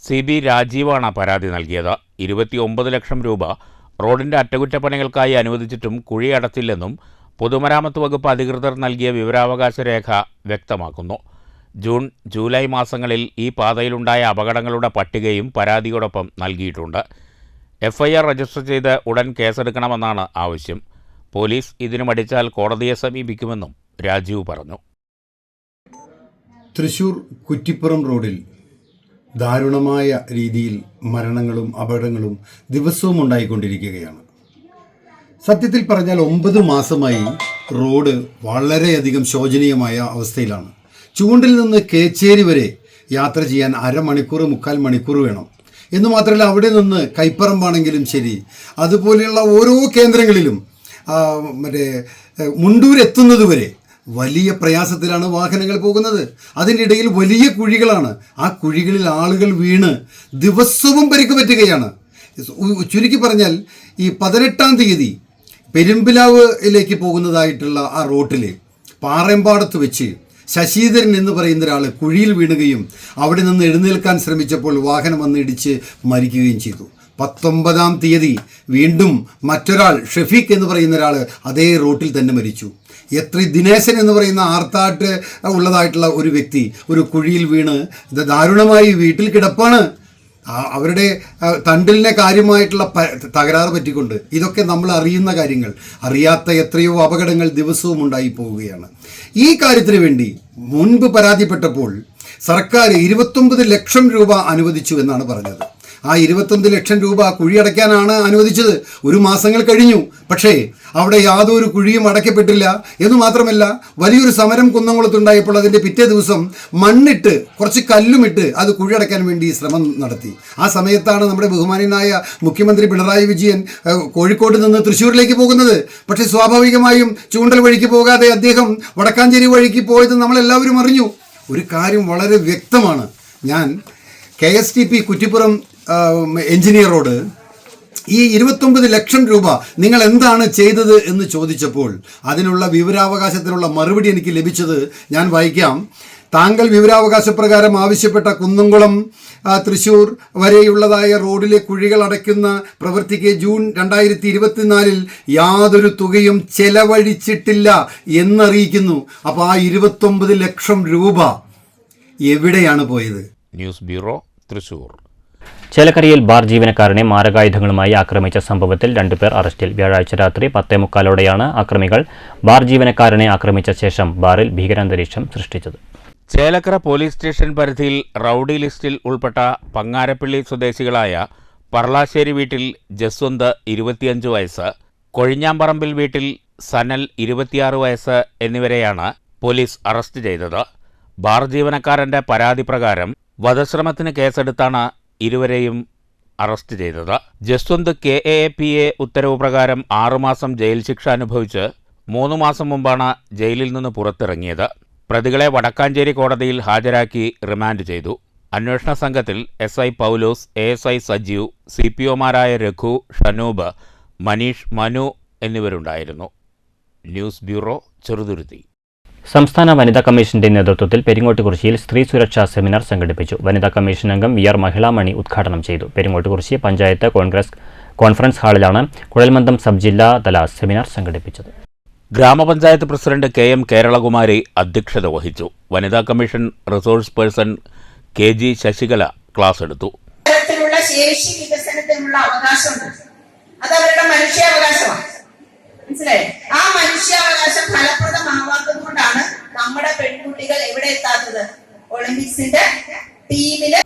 CB രാജീവാണ് പരാതി നൽകിയത്. 29 ലക്ഷം രൂപ റോഡിൻ്റെ അറ്റകുറ്റപ്പണികൾക്കായി അനുവദിച്ചിട്ടും കുഴി അടച്ചില്ലെന്നും പൊതുമരാമത്ത് വകുപ്പ് അധികൃതർ നൽകിയ വിവരാവകാശ രേഖ വ്യക്തമാക്കുന്നു. ജൂൺ, ജൂലൈ മാസങ്ങളിൽ ഈ പാതയിലുണ്ടായ അപകടങ്ങളുടെ പട്ടികയും പരാതിയോടൊപ്പം നൽകിയിട്ടുണ്ട്. FIR രജിസ്റ്റർ ചെയ്ത് ഉടൻ കേസെടുക്കണമെന്നാണ് ആവശ്യം. പോലീസ് ഇതിനു മടിച്ചാൽ കോടതിയെ സമീപിക്കുമെന്നും രാജീവ് പറഞ്ഞു. തൃശൂർ കുറ്റിപ്പുറം റോഡിൽ ദാരുണമായ രീതിയിൽ മരണങ്ങളും അപകടങ്ങളും ദിവസവും ഉണ്ടായിക്കൊണ്ടിരിക്കുകയാണ്. സത്യത്തിൽ പറഞ്ഞാൽ 9 മാസമായി റോഡ് വളരെയധികം ശോചനീയമായ അവസ്ഥയിലാണ്. ചൂണ്ടിൽ നിന്ന് കേച്ചേരി വരെ യാത്ര ചെയ്യാൻ 1/2 മണിക്കൂർ 3/4 മണിക്കൂർ വേണം. എന്ന് മാത്രമല്ല, അവിടെ നിന്ന് കൈപ്പറമ്പാണെങ്കിലും ശരി, അതുപോലെയുള്ള ഓരോ കേന്ദ്രങ്ങളിലും മുണ്ടൂരെത്തുന്നത് വരെ വലിയ പ്രയാസത്തിലാണ് വാഹനങ്ങൾ പോകുന്നത്. അതിനിടയിൽ വലിയ കുഴികളാണ്. ആ കുഴികളിൽ ആളുകൾ വീണ് ദിവസവും പരിക്ക് പറ്റുകയാണ്. ചുരുക്കി പറഞ്ഞാൽ ഈ 18-ാം തീയതി പെരുമ്പിലാവിലേക്ക് പോകുന്നതായിട്ടുള്ള ആ റോട്ടിൽ പാറമ്പാടത്ത് വെച്ച് ശശീധരൻ എന്ന് പറയുന്ന ഒരാൾ കുഴിയിൽ വീണുകയും അവിടെ നിന്ന് എഴുന്നേൽക്കാൻ ശ്രമിച്ചപ്പോൾ വാഹനം വന്ന് ഇടിച്ച് മരിക്കുകയും ചെയ്തു. 19-ാം തീയതി വീണ്ടും മറ്റൊരാൾ ഷെഫീഖ് എന്ന് പറയുന്ന ഒരാൾ അതേ റോട്ടിൽ തന്നെ മരിച്ചു. ദിനേശൻ എന്ന് പറയുന്ന ആർത്താട്ട് ഉള്ളതായിട്ടുള്ള ഒരു വ്യക്തി ഒരു കുഴിയിൽ വീണ് ദാരുണമായി വീട്ടിൽ കിടപ്പാണ്. അവരുടെ തണ്ടിലിനെ കാര്യമായിട്ടുള്ള തകരാറ് പറ്റിക്കൊണ്ട്. ഇതൊക്കെ നമ്മൾ അറിയുന്ന കാര്യങ്ങൾ. അറിയാത്ത എത്രയോ അപകടങ്ങൾ ദിവസവും ഉണ്ടായി പോവുകയാണ്. ഈ കാര്യത്തിന് വേണ്ടി മുൻപ് പരാതിപ്പെട്ടപ്പോൾ സർക്കാർ 29 ലക്ഷം രൂപ അനുവദിച്ചു എന്നാണ് പറഞ്ഞത്. ആ 29 ലക്ഷം രൂപ കുഴിയടയ്ക്കാനാണ് അനുവദിച്ചത്. 1 മാസങ്ങൾ കഴിഞ്ഞു. പക്ഷേ അവിടെ യാതൊരു കുഴിയും അടയ്ക്കപ്പെട്ടില്ല. എന്ന് മാത്രമല്ല, വലിയൊരു സമരം കുന്നംകുളത്തുണ്ടായപ്പോൾ അതിൻ്റെ പിറ്റേ ദിവസം മണ്ണിട്ട് കുറച്ച് കല്ലുമിട്ട് അത് കുഴിയടയ്ക്കാൻ വേണ്ടി ശ്രമം നടത്തി. ആ സമയത്താണ് നമ്മുടെ ബഹുമാന്യനായ മുഖ്യമന്ത്രി പിണറായി വിജയൻ കോഴിക്കോട് നിന്ന് തൃശ്ശൂരിലേക്ക് പോകുന്നത്. പക്ഷേ സ്വാഭാവികമായും ചൂണ്ടൽ വഴിക്ക് പോകാതെ അദ്ദേഹം വടക്കാഞ്ചേരി വഴിക്ക് പോയത് നമ്മളെല്ലാവരും അറിഞ്ഞു. ഒരു കാര്യം വളരെ വ്യക്തമാണ്. ഞാൻ KSTP കുറ്റിപ്പുറം എഞ്ചിനീയറോട് ഈ 29 ലക്ഷം രൂപ നിങ്ങൾ എന്താണ് ചെയ്തത് എന്ന് ചോദിച്ചപ്പോൾ അതിനുള്ള വിവരാവകാശത്തിനുള്ള മറുപടി എനിക്ക് ലഭിച്ചത് ഞാൻ വായിക്കാം. താങ്കൾ വിവരാവകാശപ്രകാരം ആവശ്യപ്പെട്ട കുന്നംകുളം തൃശ്ശൂർ വരെയുള്ളതായ റോഡിലെ കുഴികൾ അടയ്ക്കുന്ന പ്രവൃത്തിക്ക് ജൂൺ 2024 യാതൊരു തുകയും ചെലവഴിച്ചിട്ടില്ല എന്നറിയിക്കുന്നു. അപ്പോൾ ആ 29 ലക്ഷം രൂപ എവിടെയാണ് പോയത്? News bureau, Thrissur. ചേലക്കരയിൽ ബാർ ജീവനക്കാരനെ മാരകായുധങ്ങളുമായി ആക്രമിച്ച സംഭവത്തിൽ 2 പേർ അറസ്റ്റിൽ. വ്യാഴാഴ്ച രാത്രി 10:45 ആക്രമികൾ ബാർ ജീവനക്കാരനെ ആക്രമിച്ച ശേഷം ബാറിൽ ഭീകരാന്തരീക്ഷം സൃഷ്ടിച്ചത്. ചേലക്കര പോലീസ് സ്റ്റേഷൻ പരിധിയിൽ റൌഡി ലിസ്റ്റിൽ ഉൾപ്പെട്ട പങ്ങാരപ്പള്ളി സ്വദേശികളായ പർളാശ്ശേരി വീട്ടിൽ ജസ്വന്ത് 25 വയസ്സ്, കൊഴിഞ്ഞാമ്പറമ്പിൽ വീട്ടിൽ സനൽ 26 വയസ്സ് എന്നിവരെയാണ് പോലീസ് അറസ്റ്റ് ചെയ്തത്. ബാർ ജീവനക്കാരൻ്റെ പരാതി പ്രകാരം വധശ്രമത്തിന് കേസെടുത്താണ് ഇരുവരെയും അറസ്റ്റ് ചെയ്തത്. ജസ്വന്ത് KAPA ഉത്തരവ് പ്രകാരം 6 മാസം ജയിൽ ശിക്ഷ അനുഭവിച്ച് 3 മാസം മുമ്പാണ് ജയിലിൽ നിന്ന് പുറത്തിറങ്ങിയത്. പ്രതികളെ വടക്കാഞ്ചേരി കോടതിയിൽ ഹാജരാക്കി റിമാൻഡ് ചെയ്തു. അന്വേഷണ സംഘത്തിൽ SI പൗലോസ്, ASI സജീവ്, CPOമാരായ രഘു, ഷനൂബ്, മനീഷ്, മനു എന്നിവരുണ്ടായിരുന്നു. News bureau, Cheruthuruthy. സംസ്ഥാന വനിതാ കമ്മീഷന്റെ നേതൃത്വത്തിൽ പെരിങ്ങോട്ടുകുറിശ്ശിയിൽ സ്ത്രീ സുരക്ഷാ സെമിനാർ സംഘടിപ്പിച്ചു. വനിതാ കമ്മീഷൻ അംഗം VR മഹിളാമണി ഉദ്ഘാടനം ചെയ്തു. പെരിങ്ങോട്ടുകുറിശ്ശി പഞ്ചായത്ത് കോൺഗ്രസ് കോൺഫറൻസ് ഹാളിലാണ് കുഴൽമന്ദം സബ് ജില്ലാ തല സെമിനാർ സംഘടിപ്പിച്ചത്. ഗ്രാമപഞ്ചായത്ത് പ്രസിഡന്റ് KM കേരളകുമാരി അധ്യക്ഷത വഹിച്ചു. വനിതാ commission resource person KG Sasikala class എടുത്തു. ശേഷി വികസനത്തിനുള്ള അവകാശമുണ്ട്. അത് അവരുടെ മനുഷ്യാവകാശമാണ്. മനസ്സിലായി? ആ മനുഷ്യാവകാശം ഫലപ്രദമാവാത്തത് കൊണ്ടാണ് നമ്മുടെ പെൺകുട്ടികൾ എവിടെ എത്താത്തത്? ഒളിമ്പിക്സിന്റെ ടീമില്.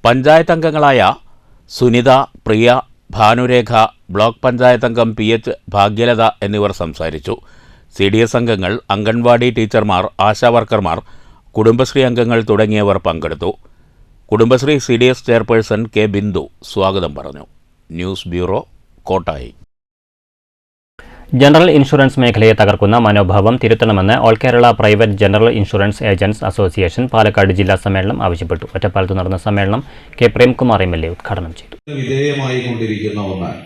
പഞ്ചായത്ത് അംഗങ്ങളായ സുനിത, പ്രിയ, ഭാനുരേഖ, ബ്ലോക്ക് പഞ്ചായത്ത് അംഗം PH ഭാഗ്യലത എന്നിവർ സംസാരിച്ചു. CDS അംഗങ്ങൾ, അംഗൻവാടി ടീച്ചർമാർ, ആശാവർക്കർമാർ, കുടുംബശ്രീ അംഗങ്ങൾ തുടങ്ങിയവർ പങ്കെടുത്തു. Kudumbashree CDS chairperson K Bindu സ്വാഗതം പറഞ്ഞു. News bureau, Kottayi. General insurance മേഖലയെ തകർക്കുന്ന മനോഭാവം തിരുത്തണമെന്ന് all Kerala private general insurance agents association Palakkad ജില്ലാ സമ്മേളനം ആവശ്യപ്പെട്ടു. ഒറ്റപ്പാലത്ത് നടന്ന സമ്മേളനം K പ്രേംകുമാർ MLA ഉദ്ഘാടനം ചെയ്തു. വിധേയമായിക്കൊണ്ടിരിക്കുന്ന ഒന്നാണ്.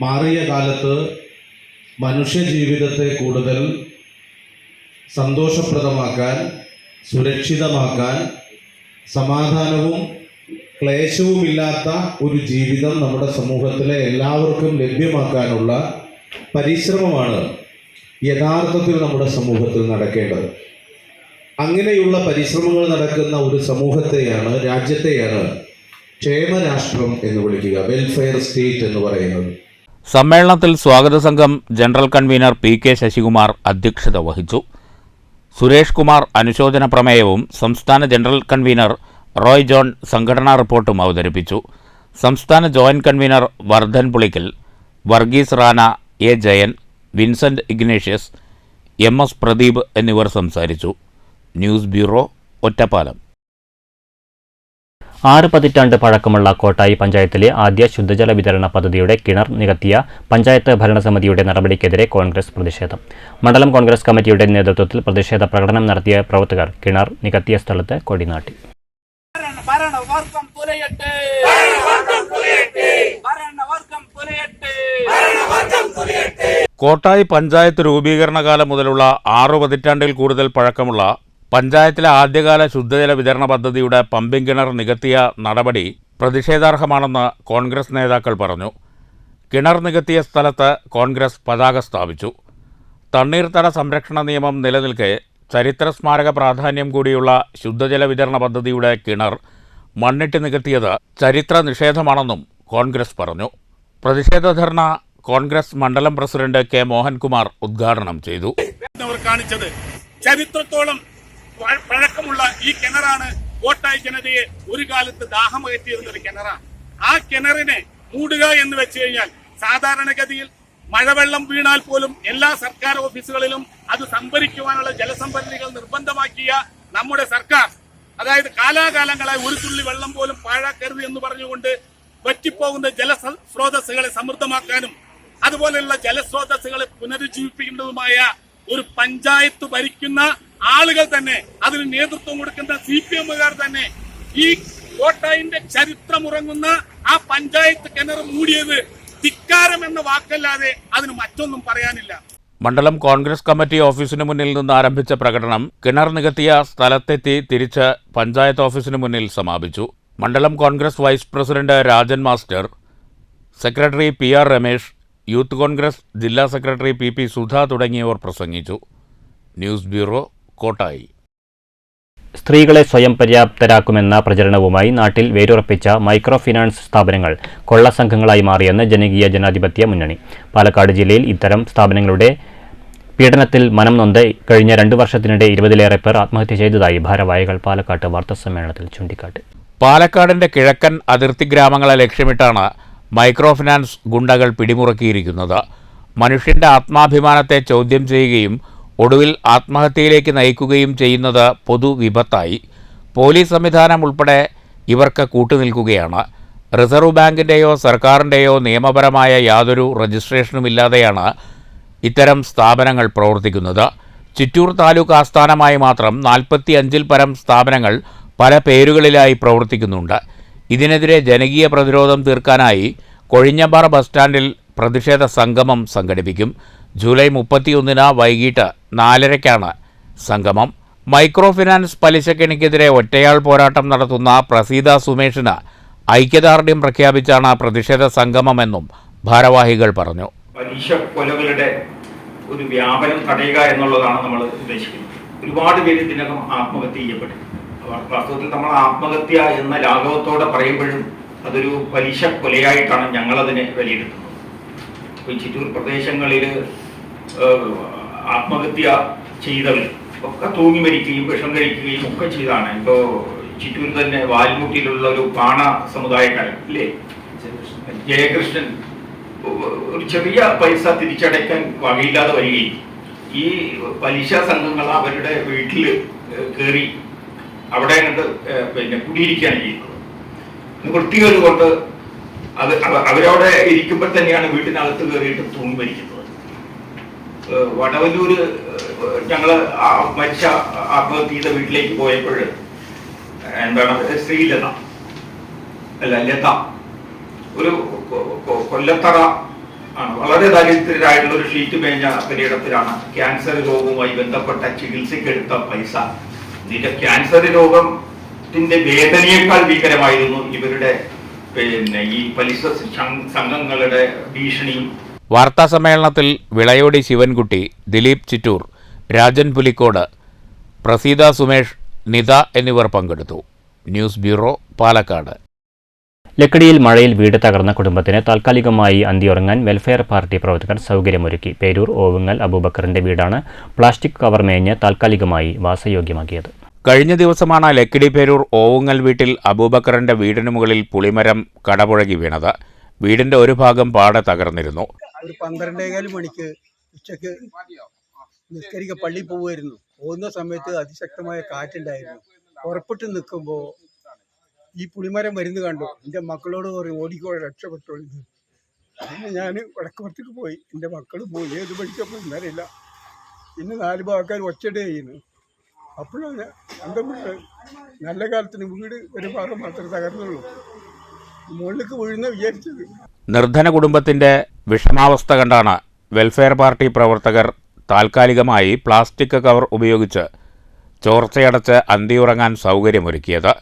മാറിയ കാലത്ത് മനുഷ്യജീവിതത്തെ കൂടുതൽ സന്തോഷപ്രദമാക്കാൻ, സുരക്ഷിതമാക്കാൻ, സമാധാനവും ക്ലേശവുമില്ലാത്ത ഒരു ജീവിതം നമ്മുടെ സമൂഹത്തിലെ എല്ലാവർക്കും ലഭ്യമാക്കാനുള്ള പരിശ്രമമാണ് യഥാർത്ഥത്തിൽ നമ്മുടെ സമൂഹത്തിൽ നടക്കേണ്ടത്. അങ്ങനെയുള്ള പരിശ്രമങ്ങൾ നടക്കുന്ന ഒരു സമൂഹത്തെയാണ്, രാജ്യത്തെയാണ് ക്ഷേമരാഷ്ട്രം എന്ന് വിളിക്കുക, വെൽഫെയർ സ്റ്റേറ്റ് എന്ന് പറയുന്നത്. സമ്മേളനത്തിൽ സ്വാഗത സംഘം ജനറൽ കൺവീനർ PK ശശികുമാർ അധ്യക്ഷത വഹിച്ചു. സുരേഷ് കുമാർ അനുശോചന പ്രമേയവും സംസ്ഥാന ജനറൽ കൺവീനർ റോയ് ജോൺ സംഘടനാ റിപ്പോർട്ടും അവതരിപ്പിച്ചു. സംസ്ഥാന joint convener Vardhan Pulikkal, Varghese Rana, A Jayan, Vincent Ignatius, MS Pradeep എന്നിവർ സംസാരിച്ചു. News bureau, Ottapalam. 6 പതിറ്റാണ്ട് പഴക്കമുള്ള കോട്ടായി പഞ്ചായത്തിലെ ആദ്യ ശുദ്ധജല വിതരണ പദ്ധതിയുടെ കിണർ നികത്തിയ പഞ്ചായത്ത് ഭരണസമിതിയുടെ നടപടിക്കെതിരെ കോൺഗ്രസ് പ്രതിഷേധം. മണ്ഡലം കോൺഗ്രസ് കമ്മിറ്റിയുടെ നേതൃത്വത്തിൽ പ്രതിഷേധ പ്രകടനം നടത്തിയ പ്രവർത്തകർ കിണർ നികത്തിയ സ്ഥലത്ത് കൊടിനാട്ടി. കോട്ടായി പഞ്ചായത്ത് രൂപീകരണ കാലം മുതലുള്ള 6 പതിറ്റാണ്ടിൽ കൂടുതൽ പഴക്കമുള്ള പഞ്ചായത്തിലെ ആദ്യകാല ശുദ്ധജല വിതരണ പദ്ധതിയുടെ പമ്പിംഗ് കിണർ നികത്തിയ നടപടി പ്രതിഷേധാർഹമാണെന്ന് കോൺഗ്രസ് നേതാക്കൾ പറഞ്ഞു. കിണർ നികത്തിയ സ്ഥലത്ത് കോൺഗ്രസ് പതാക സ്ഥാപിച്ചു. തണ്ണീർത്തട സംരക്ഷണ നിയമം നിലനിൽക്കെ ചരിത്ര സ്മാരക പ്രാധാന്യം കൂടിയുള്ള ശുദ്ധജല വിതരണ പദ്ധതിയുടെ കിണർ മണ്ണിട്ട് നികത്തിയത് ചരിത്ര നിഷേധമാണെന്നും കോൺഗ്രസ് പറഞ്ഞു. പ്രതിഷേധ ധർണ കോൺഗ്രസ് മണ്ഡലം പ്രസിഡന്റ് K മോഹൻകുമാർ ഉദ്ഘാടനം ചെയ്തു. കാണിച്ചത് ചരിത്രത്തോളം പഴക്കമുള്ള ഈ കിണറാണ് കോട്ടായി ജനതയെ ഒരു കാലത്ത് ദാഹമകറ്റിയിരുന്ന ഒരു കിണറാണ്. ആ കിണറിനെ മൂടുക എന്ന് വെച്ച് കഴിഞ്ഞാൽ സാധാരണഗതിയിൽ മഴവെള്ളം വീണാൽ പോലും എല്ലാ സർക്കാർ ഓഫീസുകളിലും അത് സംഭരിക്കുവാനുള്ള ജലസംഭരണികൾ നിർബന്ധമാക്കിയ നമ്മുടെ സർക്കാർ, അതായത് കാലാകാലങ്ങളായി ഒരു തുള്ളി വെള്ളം പോലും പാഴാക്കരുത് എന്ന് പറഞ്ഞുകൊണ്ട് വറ്റിപ്പോകുന്ന ജലസ്രോതസ്സുകളെ സമൃദ്ധമാക്കാനും അതുപോലെയുള്ള ജലസ്രോതസ്സുകളെ പുനരുജ്ജീവിപ്പിക്കേണ്ടതുമായ ഒരു പഞ്ചായത്ത് ഭരിക്കുന്ന ആളുകൾ തന്നെ, അതിന് നേതൃത്വം കൊടുക്കുന്ന CPMകാർ തന്നെ ഈ കോട്ടായിന്റെ ചരിത്രമുറങ്ങുന്ന ആ പഞ്ചായത്ത് കിണർ മൂടിയത് ധിക്കാരം എന്ന വാക്കല്ലാതെ അതിന് മറ്റൊന്നും പറയാനില്ല. മണ്ഡലം കോൺഗ്രസ് കമ്മിറ്റി ഓഫീസിന് മുന്നിൽ നിന്ന് ആരംഭിച്ച പ്രകടനം കിണർ നികത്തിയ സ്ഥലത്തെത്തി തിരിച്ച് പഞ്ചായത്ത് ഓഫീസിന് മുന്നിൽ സമാപിച്ചു. മണ്ഡലം Congress vice president Rajan master, secretary PR Ramesh, youth Congress ജില്ലാ സെക്രട്ടറി PP സുധ തുടങ്ങിയവർ പ്രസംഗിച്ചു. News bureau, Kottayi. സ്ത്രീകളെ സ്വയം പര്യാപ്തരാക്കുമെന്ന പ്രചരണവുമായി നാട്ടിൽ വേരുറപ്പിച്ച മൈക്രോ ഫിനാൻസ് സ്ഥാപനങ്ങൾ കൊള്ളസംഘങ്ങളായി മാറിയെന്ന് ജനകീയ ജനാധിപത്യ മുന്നണി. പാലക്കാട് ജില്ലയിൽ ഇത്തരം സ്ഥാപനങ്ങളുടെ പീഡനത്തിൽ മനം നൊന്ത് കഴിഞ്ഞ 2 വർഷത്തിനിടെ 20-ലേറെ പേർ ആത്മഹത്യ ചെയ്തതായി ഭാരവാഹികൾ പാലക്കാട്ട് വാർത്താസമ്മേളനത്തിൽ ചൂണ്ടിക്കാട്ടി. പാലക്കാടിന്റെ കിഴക്കൻ അതിർത്തി ഗ്രാമങ്ങളെ ലക്ഷ്യമിട്ടാണ് മൈക്രോ ഫിനാൻസ് ഗുണ്ടകൾ പിടിമുറക്കിയിരിക്കുന്നത്. മനുഷ്യന്റെ ആത്മാഭിമാനത്തെ ചോദ്യം ചെയ്യുകയും ഒടുവിൽ ആത്മഹത്യയിലേക്ക് നയിക്കുകയും ചെയ്യുന്നത് പൊതുവിപത്തായി. പോലീസ് സംവിധാനം ഉൾപ്പെടെ ഇവർക്ക് കൂട്ടുനിൽക്കുകയാണ്. റിസർവ് ബാങ്കിൻ്റെയോ സർക്കാരിൻ്റെയോ നിയമപരമായ യാതൊരു രജിസ്ട്രേഷനുമില്ലാതെയാണ് ഇത്തരം സ്ഥാപനങ്ങൾ പ്രവർത്തിക്കുന്നത്. ചിറ്റൂർ താലൂക്ക് ആസ്ഥാനമായി മാത്രം 45-ൽ പരം സ്ഥാപനങ്ങൾ പല പേരുകളിലായി പ്രവർത്തിക്കുന്നുണ്ട്. ഇതിനെതിരെ ജനകീയ പ്രതിരോധം തീർക്കാനായി കൊഴിഞ്ഞമ്പാറ ബസ് സ്റ്റാൻഡിൽ പ്രതിഷേധ സംഗമം സംഘടിപ്പിക്കും. ജൂലൈ 31 വൈകിട്ട് 4:30 സംഗമം. മൈക്രോ ഫിനാൻസ് പലിശക്കെണിക്കെതിരെ ഒറ്റയാൾ പോരാട്ടം നടത്തുന്ന പ്രസീത സുമേഷിന് ഐക്യദാർഢ്യം പ്രഖ്യാപിച്ചാണ് പ്രതിഷേധ സംഗമമെന്നും ഭാരവാഹികൾ പറഞ്ഞു. പലിശ കൊലകളുടെ ഒരു വ്യാപനം തടയുക എന്നുള്ളതാണ് നമ്മൾ ഉദ്ദേശിക്കുന്നത്. ഒരുപാട് പേര് ഇതിനകം ആത്മഹത്യ ചെയ്യപ്പെട്ടു. വാസ്തവത്തിൽ നമ്മൾ ആത്മഹത്യ എന്ന ലാഘവത്തോടെ പറയുമ്പോഴും അതൊരു പലിശ കൊലയായിട്ടാണ് ഞങ്ങളതിനെ വിലയിരുത്തുന്നത്. ഇപ്പോൾ ചിറ്റൂർ പ്രദേശങ്ങളിൽ ആത്മഹത്യ ചെയ്തവർ ഒക്കെ തൂങ്ങി മരിക്കുകയും വിഷം കഴിക്കുകയും ഒക്കെ ചെയ്താണ്. ഇപ്പോൾ ചിറ്റൂർ തന്നെ വാൽമുട്ടിയിലുള്ള ഒരു പാണ സമുദായക്കാരൻ ഇല്ലേ, ജയകൃഷ്ണൻ, ഒരു ചെറിയ പൈസ തിരിച്ചടയ്ക്കാൻ വകയില്ലാതെ വരികയും ഈ പലിശ സംഘങ്ങൾ അവരുടെ വീട്ടിൽ കയറി അവിടെ കണ്ട് കുടിയിരിക്കുകയാണ് ചെയ്യുന്നത്. വൃത്തികേട് കൊണ്ട് അവരവിടെ ഇരിക്കുമ്പോൾ തന്നെയാണ് വീട്ടിനകത്ത് കയറിയിട്ട് തൂങ്ങി മരിക്കുന്നത്. വടവല്ലൂർ ഞങ്ങൾ മരിച്ച ആത്മഹത്യ ചെയ്ത വീട്ടിലേക്ക് പോയപ്പോൾ ശ്രീലത ലത ഒരു കൊല്ലത്തറ ആണ്, വളരെ ദരിദ്രരായിട്ടുള്ള ഒരു ഷീറ്റ് മേഞ്ഞ പെരയിടത്തിലാണ് ക്യാൻസർ രോഗവുമായി ബന്ധപ്പെട്ട ചികിത്സയ്ക്കെടുത്ത പൈസ. ഇതിന്റെ ക്യാൻസർ രോഗത്തിന്റെ വേദനയേക്കാൾ ഭീകരമായിരുന്നു ഇവരുടെ ഈ പലിശ സംഘങ്ങളുടെ ഭീഷണിയും. വാർത്താസമ്മേളനത്തിൽ വിളയോടി ശിവൻകുട്ടി, ദിലീപ് ചിറ്റൂർ, രാജൻ പുലിക്കോട്, പ്രസീത സുമേഷ്, നിത എന്നിവർ പങ്കെടുത്തു. News bureau, Palakkad. ലക്കിടിയിൽ മഴയിൽ വീട് തകർന്ന കുടുംബത്തിന് താൽക്കാലികമായി അന്തിയുറങ്ങാൻ വെൽഫെയർ പാർട്ടി പ്രവർത്തകർ സൗകര്യമൊരുക്കി. പേരൂർ ഓവുങ്ങൽ അബൂബക്കറിന്റെ വീടാണ് പ്ലാസ്റ്റിക് കവർ മേഞ്ഞ് താൽക്കാലികമായി വാസയോഗ്യമാക്കിയത്. കഴിഞ്ഞ ദിവസമാണ് ലക്കിടി പേരൂർ ഓവുങ്ങൽ വീട്ടിൽ അബൂബക്കറിന്റെ വീടിന് മുകളിൽ പുളിമരം കടപുഴകി വീണത്. വീടിന്റെ ഒരു ഭാഗം പാടെ തകർന്നിരുന്നു. ഒരു 12:15 മണിക്ക് ഉച്ചക്ക് നിസ്കരിക്ക പള്ളി പോവുമായിരുന്നു. പോകുന്ന സമയത്ത് അതിശക്തമായ കാറ്റുണ്ടായിരുന്നു. പുറപ്പെട്ട് നിൽക്കുമ്പോൾ ഈ പുളിമരം വരുന്നത് കണ്ടു. എൻ്റെ മക്കളോട് പറയും ഓടിക്കോ, രക്ഷപ്പെട്ടോളൂ. അങ്ങനെ ഞാൻ വടക്കുപുറത്തേക്ക് പോയി. എൻ്റെ മക്കൾ പോയി, ഏത് പഠിച്ചപ്പോൾ എന്നറിയില്ല. പിന്നെ 4 ആൾക്കാർ ഒച്ചടേ ചെയ്യുന്നു. അപ്പോഴാണ് നല്ല കാലത്തിന് വീട് ഒരു ഭാഗം മാത്രമേ തകർന്നുള്ളൂ. മുകളിലേക്ക് വീഴുന്ന വിചാരിച്ചത്. നിർധന കുടുംബത്തിന്റെ വിഷമാവസ്ഥ കണ്ടാണ് വെൽഫെയർ പാർട്ടി പ്രവർത്തകർ താൽക്കാലികമായി പ്ലാസ്റ്റിക് കവർ ഉപയോഗിച്ച് ചോർച്ചയടച്ച് അന്തിയുറങ്ങാൻ സൗകര്യമൊരുക്കിയത്.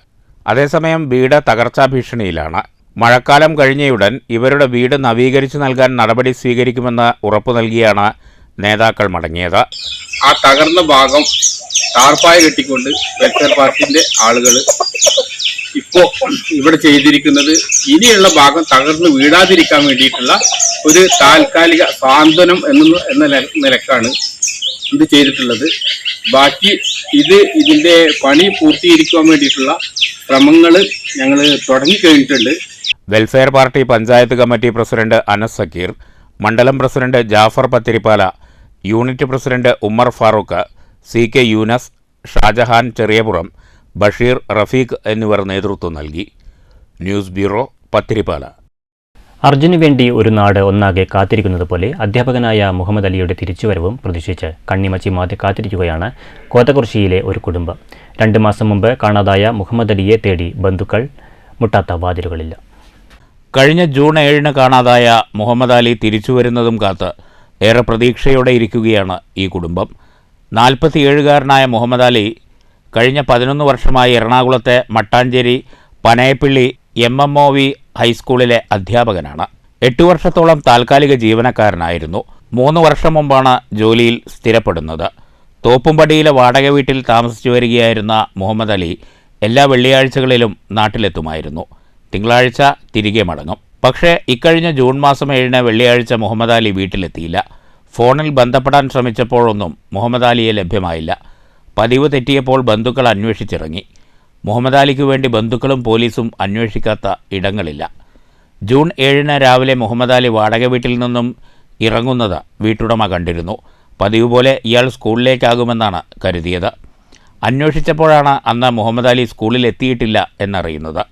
അതേസമയം വീട് തകർച്ചാ ഭീഷണിയിലാണ്. മഴക്കാലം കഴിഞ്ഞയുടൻ ഇവരുടെ വീട് നവീകരിച്ചു നൽകാൻ നടപടി സ്വീകരിക്കുമെന്ന് ഉറപ്പു നൽകിയാണ് നേതാക്കൾ മടങ്ങിയത്. ആ തകർന്ന ഭാഗം ടാർപ്പായ കെട്ടിക്കൊണ്ട് വെൽഫെയർ പാർട്ടിന്റെ ആളുകൾ ഇപ്പോൾ ഇവിടെ ചെയ്തിരിക്കുന്നത് ഇനിയുള്ള ഭാഗം തകർന്ന് വീഴാതിരിക്കാൻ വേണ്ടിയിട്ടുള്ള ഒരു താൽക്കാലിക സാന്ത്വനം എന്ന നിലക്കാണ് ഇത് ചെയ്തിട്ടുള്ളത്. ബാക്കി ഇതിന്റെ പണി പൂർത്തീകരിക്കാൻ വേണ്ടിയിട്ടുള്ള ശ്രമങ്ങൾ ഞങ്ങൾ തുടങ്ങിക്കഴിഞ്ഞിട്ടുണ്ട്. Welfare party panchayat committee president Anas Zakir, മണ്ഡലം president Jafar Pathirippala, unit president Ummer Farooq, CK Yunus, Shajahan Cheriyapuram, Basheer, Rafeeq എന്നിവർ നേതൃത്വം നൽകി. News bureau, Pathirippala. അർജുന് വേണ്ടി ഒരു നാട് ഒന്നാകെ കാത്തിരിക്കുന്നത് പോലെ അധ്യാപകനായ മുഹമ്മദ് അലിയുടെ തിരിച്ചുവരവും പ്രതീക്ഷിച്ച് കണ്ണിമച്ചി മാതി കാത്തിരിക്കുകയാണ് കോതകുർശിയിലെ ഒരു കുടുംബം. 2 മാസം മുമ്പ് കാണാതായ മുഹമ്മദ് അലിയെ തേടി ബന്ധുക്കൾ മുട്ടാത്ത വാതിലുകളില്ല. കഴിഞ്ഞ ജൂൺ 7 കാണാതായ മുഹമ്മദ് അലി തിരിച്ചുവരുന്നതും കാത്ത് ഏറെ പ്രതീക്ഷയോടെ ഇരിക്കുകയാണ് ഈ കുടുംബം. 47-കാരനായ മുഹമ്മദ് അലി കഴിഞ്ഞ 11 വർഷമായി എറണാകുളത്തെ മട്ടാഞ്ചേരി പനയപ്പിള്ളി MMOV ഹൈസ്കൂളിലെ അധ്യാപകനാണ്. 8 വർഷത്തോളം താൽക്കാലിക ജീവനക്കാരനായിരുന്നു. 3 വർഷം മുമ്പാണ് ജോലിയിൽ സ്ഥിരപ്പെടുന്നത്. തോപ്പുംപടിയിലെ വാടക വീട്ടിൽ താമസിച്ചു വരികയായിരുന്ന മുഹമ്മദ് അലി എല്ലാ വെള്ളിയാഴ്ചകളിലും നാട്ടിലെത്തുമായിരുന്നു. തിങ്കളാഴ്ച തിരികെ മടങ്ങും. പക്ഷേ ഇക്കഴിഞ്ഞ ജൂൺ മാസം 7 വെള്ളിയാഴ്ച മുഹമ്മദ് അലി വീട്ടിലെത്തിയില്ല. ഫോണിൽ ബന്ധപ്പെടാൻ ശ്രമിച്ചപ്പോഴൊന്നും മുഹമ്മദ് അലിയെ ലഭ്യമായില്ല. പതിവ് തെറ്റിയപ്പോൾ ബന്ധുക്കൾ അന്വേഷിച്ചിറങ്ങി. മുഹമ്മദ് അലിക്ക് വേണ്ടി ബന്ധുക്കളും പോലീസും അന്വേഷിക്കാത്ത ഇടങ്ങളില്ല. ജൂൺ 7 രാവിലെ മുഹമ്മദ് അലി വാടക വീട്ടിൽ നിന്നും ഇറങ്ങുന്നത് വീട്ടുടമ കണ്ടിരുന്നു. പതിവ് പോലെ ഇയാൾ സ്കൂളിലേക്കാകുമെന്നാണ് കരുതിയത്. അന്വേഷിച്ചപ്പോഴാണ് അന്ന് മുഹമ്മദ് അലി സ്കൂളിൽ എത്തിയിട്ടില്ല എന്നറിയുന്നത്.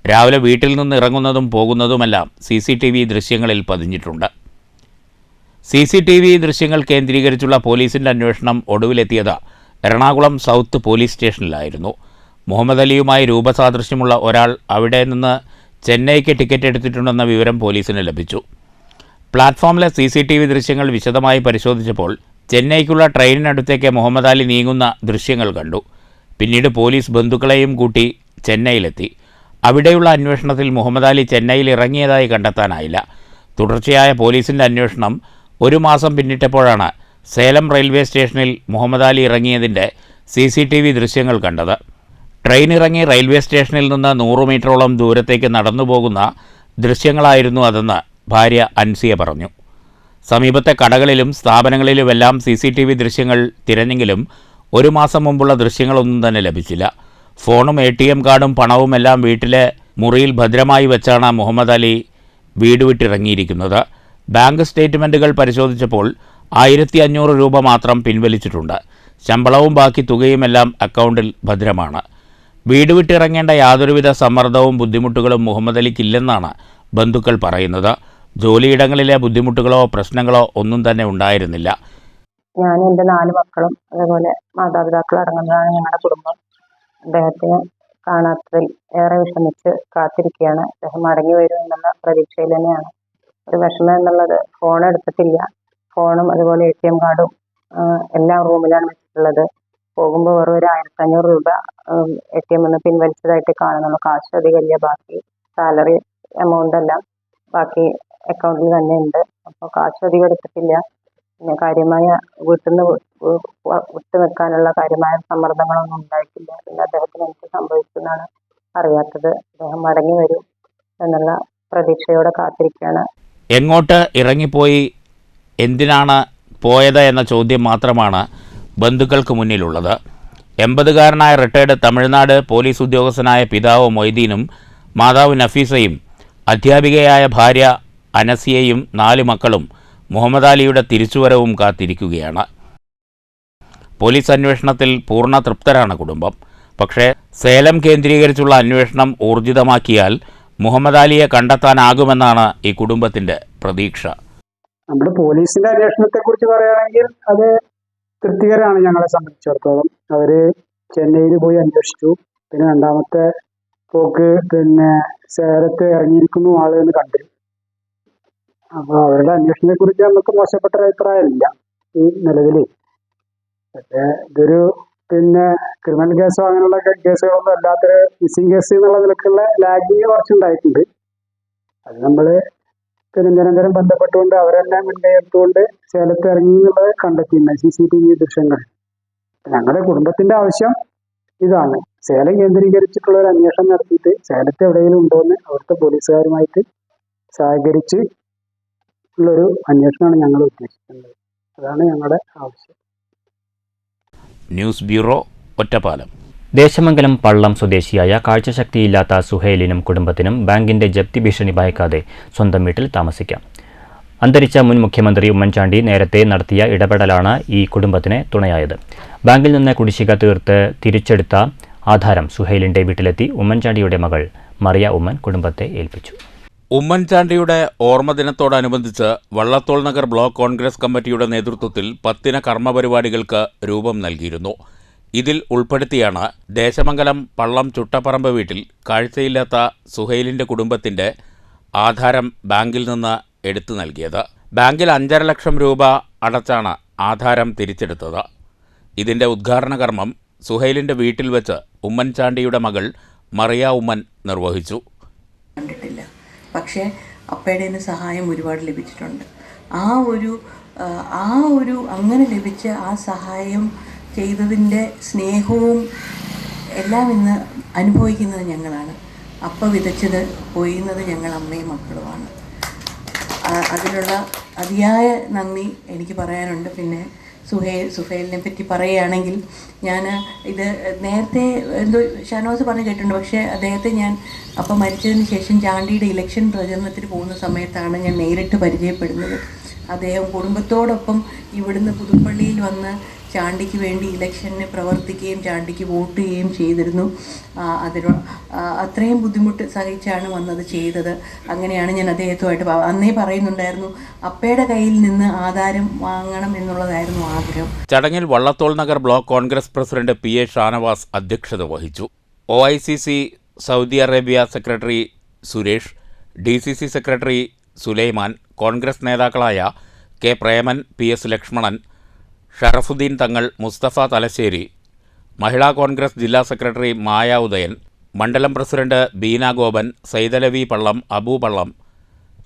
രാവിലെ വീട്ടിൽ നിന്ന് ഇറങ്ങുന്നതും പോകുന്നതുമെല്ലാം CCTV ദൃശ്യങ്ങളിൽ പതിഞ്ഞിട്ടുണ്ട്. CCTV ദൃശ്യങ്ങൾ കേന്ദ്രീകരിച്ചുള്ള പോലീസിൻ്റെ അന്വേഷണം ഒടുവിലെത്തിയത് എറണാകുളം സൗത്ത് പോലീസ് സ്റ്റേഷനിലായിരുന്നു. മുഹമ്മദ് അലിയുമായി രൂപസാദൃശ്യമുള്ള ഒരാൾ അവിടെ നിന്ന് ചെന്നൈക്ക് ടിക്കറ്റ് എടുത്തിട്ടുണ്ടെന്ന വിവരം പോലീസിന് ലഭിച്ചു. പ്ലാറ്റ്ഫോമിലെ CCTV ദൃശ്യങ്ങൾ വിശദമായി പരിശോധിച്ചപ്പോൾ ചെന്നൈക്കുള്ള ട്രെയിനിനടുത്തേക്ക് മുഹമ്മദ് അലി നീങ്ങുന്ന ദൃശ്യങ്ങൾ കണ്ടു. പിന്നീട് പോലീസ് ബന്ധുക്കളെയും കൂട്ടി ചെന്നൈയിലെത്തി. അവിടെയുള്ള അന്വേഷണത്തിൽ മുഹമ്മദ് അലി ചെന്നൈയിൽ ഇറങ്ങിയതായി കണ്ടെത്താനായില്ല. തുടർച്ചയായ പോലീസിൻ്റെ അന്വേഷണം 1 മാസം പിന്നിട്ടപ്പോഴാണ് സേലം റെയിൽവേ സ്റ്റേഷനിൽ മുഹമ്മദ് അലി ഇറങ്ങിയതിൻ്റെ CCTV ദൃശ്യങ്ങൾ കണ്ടത്. ട്രെയിൻ ഇറങ്ങി റെയിൽവേ സ്റ്റേഷനിൽ നിന്ന് 100 മീറ്ററോളം ദൂരത്തേക്ക് നടന്നു പോകുന്ന ദൃശ്യങ്ങളായിരുന്നു അതെന്ന് ഭാര്യ അൻസിയ പറഞ്ഞു. സമീപത്തെ കടകളിലും സ്ഥാപനങ്ങളിലുമെല്ലാം CCTV ദൃശ്യങ്ങൾ തിരഞ്ഞെങ്കിലും 1 മാസം മുമ്പുള്ള ദൃശ്യങ്ങളൊന്നും തന്നെ ലഭിച്ചില്ല. ഫോണും ATM കാർഡും പണവുമെല്ലാം വീട്ടിലെ മുറിയിൽ ഭദ്രമായി വെച്ചാണ് മുഹമ്മദ് അലി വീട് വിട്ടിറങ്ങിയിരിക്കുന്നത്. ബാങ്ക് സ്റ്റേറ്റ്മെൻറ്റുകൾ പരിശോധിച്ചപ്പോൾ 1500 രൂപ മാത്രം പിൻവലിച്ചിട്ടുണ്ട്. ശമ്പളവും ബാക്കി തുകയുമെല്ലാം അക്കൗണ്ടിൽ ഭദ്രമാണ്. വീട് വിട്ടിറങ്ങേണ്ട യാതൊരുവിധ സമ്മർദ്ദവും ബുദ്ധിമുട്ടുകളും മുഹമ്മദ് അലിക്കില്ലെന്നാണ് ബന്ധുക്കൾ പറയുന്നത്. ജോലിയിടങ്ങളിലെ ബുദ്ധിമുട്ടുകളോ പ്രശ്നങ്ങളോ ഒന്നും തന്നെ ഉണ്ടായിരുന്നില്ല. ഞാനും എൻ്റെ 4 മക്കളും അതേപോലെ മാതാപിതാക്കൾ അടങ്ങുന്നതാണ് ഞങ്ങളുടെ കുടുംബം. അദ്ദേഹത്തിന് കാണാത്തതിൽ ഏറെ വിഷമിച്ച് കാത്തിരിക്കുകയാണ്. അദ്ദേഹം മടങ്ങി വരും എന്നുള്ള പ്രതീക്ഷയിൽ തന്നെയാണ്. ഒരു വിഷമം എന്നുള്ളത് ഫോൺ എടുത്തിട്ടില്ല. ഫോണും അതുപോലെ ATM കാർഡും എല്ലാം റൂമിലാണ് വെച്ചിട്ടുള്ളത്. പോകുമ്പോൾ വെറും ഒരു 1500 രൂപ ATM നിന്ന് പിൻവലിച്ചതായിട്ട് കാണുന്നുള്ളൂ. കാശ് അധികമില്ല. ബാക്കി സാലറി എമൗണ്ട് എല്ലാം ബാക്കി അക്കൗണ്ടിൽ തന്നെ ഉണ്ട്. അപ്പോൾ കാശ് അധികം എടുത്തിട്ടില്ല. പിന്നെ കാര്യമായ വീട്ടിൽ നിന്ന് വിട്ടു നിൽക്കാനുള്ള കാര്യമായ സമ്മർദ്ദങ്ങളൊന്നും ഉണ്ടായിട്ടില്ല. പിന്നെ അദ്ദേഹത്തിന് എന്ത് സംഭവിച്ചെന്നാണ് അറിയാത്തത്. അദ്ദേഹം മടങ്ങി വരും എന്നുള്ള പ്രതീക്ഷയോടെ കാത്തിരിക്കുകയാണ്. എങ്ങോട്ട് ഇറങ്ങിപ്പോയി, എന്തിനാണ് പോയത് എന്ന ചോദ്യം മാത്രമാണ് ബന്ധുക്കൾക്ക് മുന്നിലുള്ളത്. 80കാരനായ റിട്ടയർഡ് തമിഴ്നാട് പോലീസ് ഉദ്യോഗസ്ഥനായ പിതാവ് മൊയ്തീനും മാതാവ് നഫീസയും അധ്യാപികയായ ഭാര്യ അനസിയയും 4 മക്കളും മുഹമ്മദ് അലിയുടെ തിരിച്ചുവരവും കാത്തിരിക്കുകയാണ്. പോലീസ് അന്വേഷണത്തിൽ പൂർണ്ണ തൃപ്തരാണ് കുടുംബം. പക്ഷേ സേലം കേന്ദ്രീകരിച്ചുള്ള അന്വേഷണം ഊർജിതമാക്കിയാൽ മുഹമ്മദ് അലിയെ കണ്ടെത്താനാകുമെന്നാണ് ഈ കുടുംബത്തിൻ്റെ പ്രതീക്ഷ. നമ്മുടെ പോലീസിന്റെ അന്വേഷണത്തെക്കുറിച്ച് പറയുകയാണെങ്കിൽ അത് തൃപ്തികരമാണ് ഞങ്ങളെ സംബന്ധിച്ചിടത്തോളം. അവർ ചെന്നൈയിൽ പോയി അന്വേഷിച്ചു. പിന്നെ രണ്ടാമത്തെ പോക്ക് സേലത്ത് ഇറങ്ങിയിരിക്കുന്നു ആളെന്ന് കണ്ടു. അപ്പോൾ അവരുടെ അന്വേഷണത്തെക്കുറിച്ച് നമുക്ക് മോശപ്പെട്ട ഒരു അഭിപ്രായമില്ല ഈ നിലവിൽ. പക്ഷേ ഇതൊരു ക്രിമിനൽ കേസോ അങ്ങനെയുള്ള കേസുകളൊന്നും അല്ലാത്തൊരു മിസ്സിംഗ് കേസ് എന്നുള്ള നിലക്കുള്ള ലാഗിങ് കുറച്ചുണ്ടായിട്ടുണ്ട്. അത് നമ്മൾ നിരന്തരം ബന്ധപ്പെട്ടുകൊണ്ട് അവരെന്നെ മുൻകൈയെടുത്തുകൊണ്ട് സേലത്ത് ഇറങ്ങി എന്നുള്ളത് കണ്ടെത്തിയിട്ടുണ്ട് CCTV ദൃശ്യങ്ങൾ. ഞങ്ങളുടെ കുടുംബത്തിന്റെ ആവശ്യം ഇതാണ്. സേലം കേന്ദ്രീകരിച്ചിട്ടുള്ള ഒരു അന്വേഷണം നടത്തിയിട്ട് സേലത്ത് എവിടെയെങ്കിലും ഉണ്ടോയെന്ന് അവിടുത്തെ പോലീസുകാരുമായിട്ട് സഹകരിച്ച് ഉള്ളൊരു അന്വേഷണമാണ് ഞങ്ങൾ ഉദ്ദേശിക്കുന്നത്. അതാണ് ഞങ്ങളുടെ ആവശ്യം. News bureau, Ottapalam. ദേശമംഗലം പള്ളം സ്വദേശിയായ കാഴ്ചശക്തിയില്ലാത്ത സുഹൈലിനും കുടുംബത്തിനും ബാങ്കിന്റെ ജപ്തി ഭീഷണി ഭയക്കാതെ സ്വന്തം വീട്ടിൽ താമസിക്കാം. അന്തരിച്ച മുൻ മുഖ്യമന്ത്രി ഉമ്മൻചാണ്ടി നേരത്തെ നടത്തിയ ഇടപെടലാണ് ഈ കുടുംബത്തിന് തുണയായത്. ബാങ്കിൽ നിന്ന് കുടിശ്ശിക തീർത്ത് തിരിച്ചെടുത്ത ആധാരം സുഹൈലിന്റെ വീട്ടിലെത്തി ഉമ്മൻചാണ്ടിയുടെ മകൾ മറിയ ഉമ്മൻ കുടുംബത്തെ ഏൽപ്പിച്ചു. ഉമ്മൻചാണ്ടിയുടെ ഓർമ്മദിനത്തോടനുബന്ധിച്ച് വള്ളത്തോൾ നഗർ ബ്ലോക്ക് കോൺഗ്രസ് കമ്മിറ്റിയുടെ നേതൃത്വത്തിൽ 10 കർമ്മപരിപാടികൾക്ക് രൂപം നൽകിയിരുന്നു. ഇതിൽ ഉൾപ്പെടുത്തിയാണ് ദേശമംഗലം പള്ളം ചുട്ടപ്പറമ്പ് വീട്ടിൽ കാഴ്ചയില്ലാത്ത സുഹൈലിൻ്റെ കുടുംബത്തിൻ്റെ ആധാരം ബാങ്കിൽ നിന്ന് എടുത്തു നൽകിയത്. ബാങ്കിൽ 5.5 ലക്ഷം രൂപ അടച്ചാണ് ആധാരം തിരിച്ചെടുത്തത്. ഇതിൻ്റെ ഉദ്ഘാടന കർമ്മം സുഹൈലിൻ്റെ വീട്ടിൽ വെച്ച് ഉമ്മൻചാണ്ടിയുടെ മകൾ മറിയ ഉമ്മൻ നിർവഹിച്ചു. കണ്ടിട്ടില്ല, പക്ഷേ അപ്പയുടെ നിന്ന് സഹായം ഒരുപാട് ലഭിച്ചിട്ടുണ്ട്. ആ ഒരു അങ്ങനെ ലഭിച്ച ആ സഹായം ചെയ്തതിൻ്റെ സ്നേഹവും എല്ലാം ഇന്ന് അനുഭവിക്കുന്നത് ഞങ്ങളാണ്. അപ്പ വിതച്ചത് പൊയ്യുന്നത് ഞങ്ങൾ അമ്മയും മക്കളുമാണ്. അതിലുള്ള അതിയായ നന്ദി എനിക്ക് പറയാനുണ്ട്. പിന്നെ സുഹൈലിനെ പറ്റി പറയുകയാണെങ്കിൽ ഞാൻ ഇത് നേരത്തെ എന്തോ ഷാനവാസ് പറഞ്ഞ് കേട്ടിട്ടുണ്ട്. പക്ഷേ അദ്ദേഹത്തെ ഞാൻ അപ്പം മരിച്ചതിന് ശേഷം ചാണ്ടിയുടെ ഇലക്ഷൻ പ്രചരണത്തിന് പോകുന്ന സമയത്താണ് ഞാൻ നേരിട്ട് പരിചയപ്പെടുന്നത്. അദ്ദേഹം കുടുംബത്തോടൊപ്പം ഇവിടുന്ന് പുതുപ്പള്ളിയിൽ വന്ന് ചാണ്ടിക്ക് വേണ്ടി ഇലക്ഷന് പ്രവർത്തിക്കുകയും ചാണ്ടിക്ക് വോട്ട് ചെയ്യുകയും ചെയ്തിരുന്നു. അത്രയും ബുദ്ധിമുട്ട് സഹിച്ചാണ് വന്നത് ചെയ്തത്. അങ്ങനെയാണ് ഞാൻ അദ്ദേഹത്തുമായിട്ട് അന്നേ പറയുന്നുണ്ടായിരുന്നു, അപ്പയുടെ കയ്യിൽ നിന്ന് ആധാരം വാങ്ങണം എന്നുള്ളതായിരുന്നു ആഗ്രഹം. ചടങ്ങിൽ Vallathol Nagar block Congress president PA Shanavas അധ്യക്ഷത വഹിച്ചു. OICC Saudi Arabia secretary Suresh, DCC secretary Sulaiman, Congress നേതാക്കളായ K പ്രേമൻ, PS ലക്ഷ്മണൻ, ഷറഫുദ്ദീൻ തങ്ങൾ, മുസ്തഫ തലശ്ശേരി, മഹിളാ കോൺഗ്രസ് ജില്ലാ സെക്രട്ടറി മായ ഉദയൻ, മണ്ഡലം പ്രസിഡന്റ് ബീന ഗോപൻ, സൈതലവി പള്ളം, അബു പള്ളം,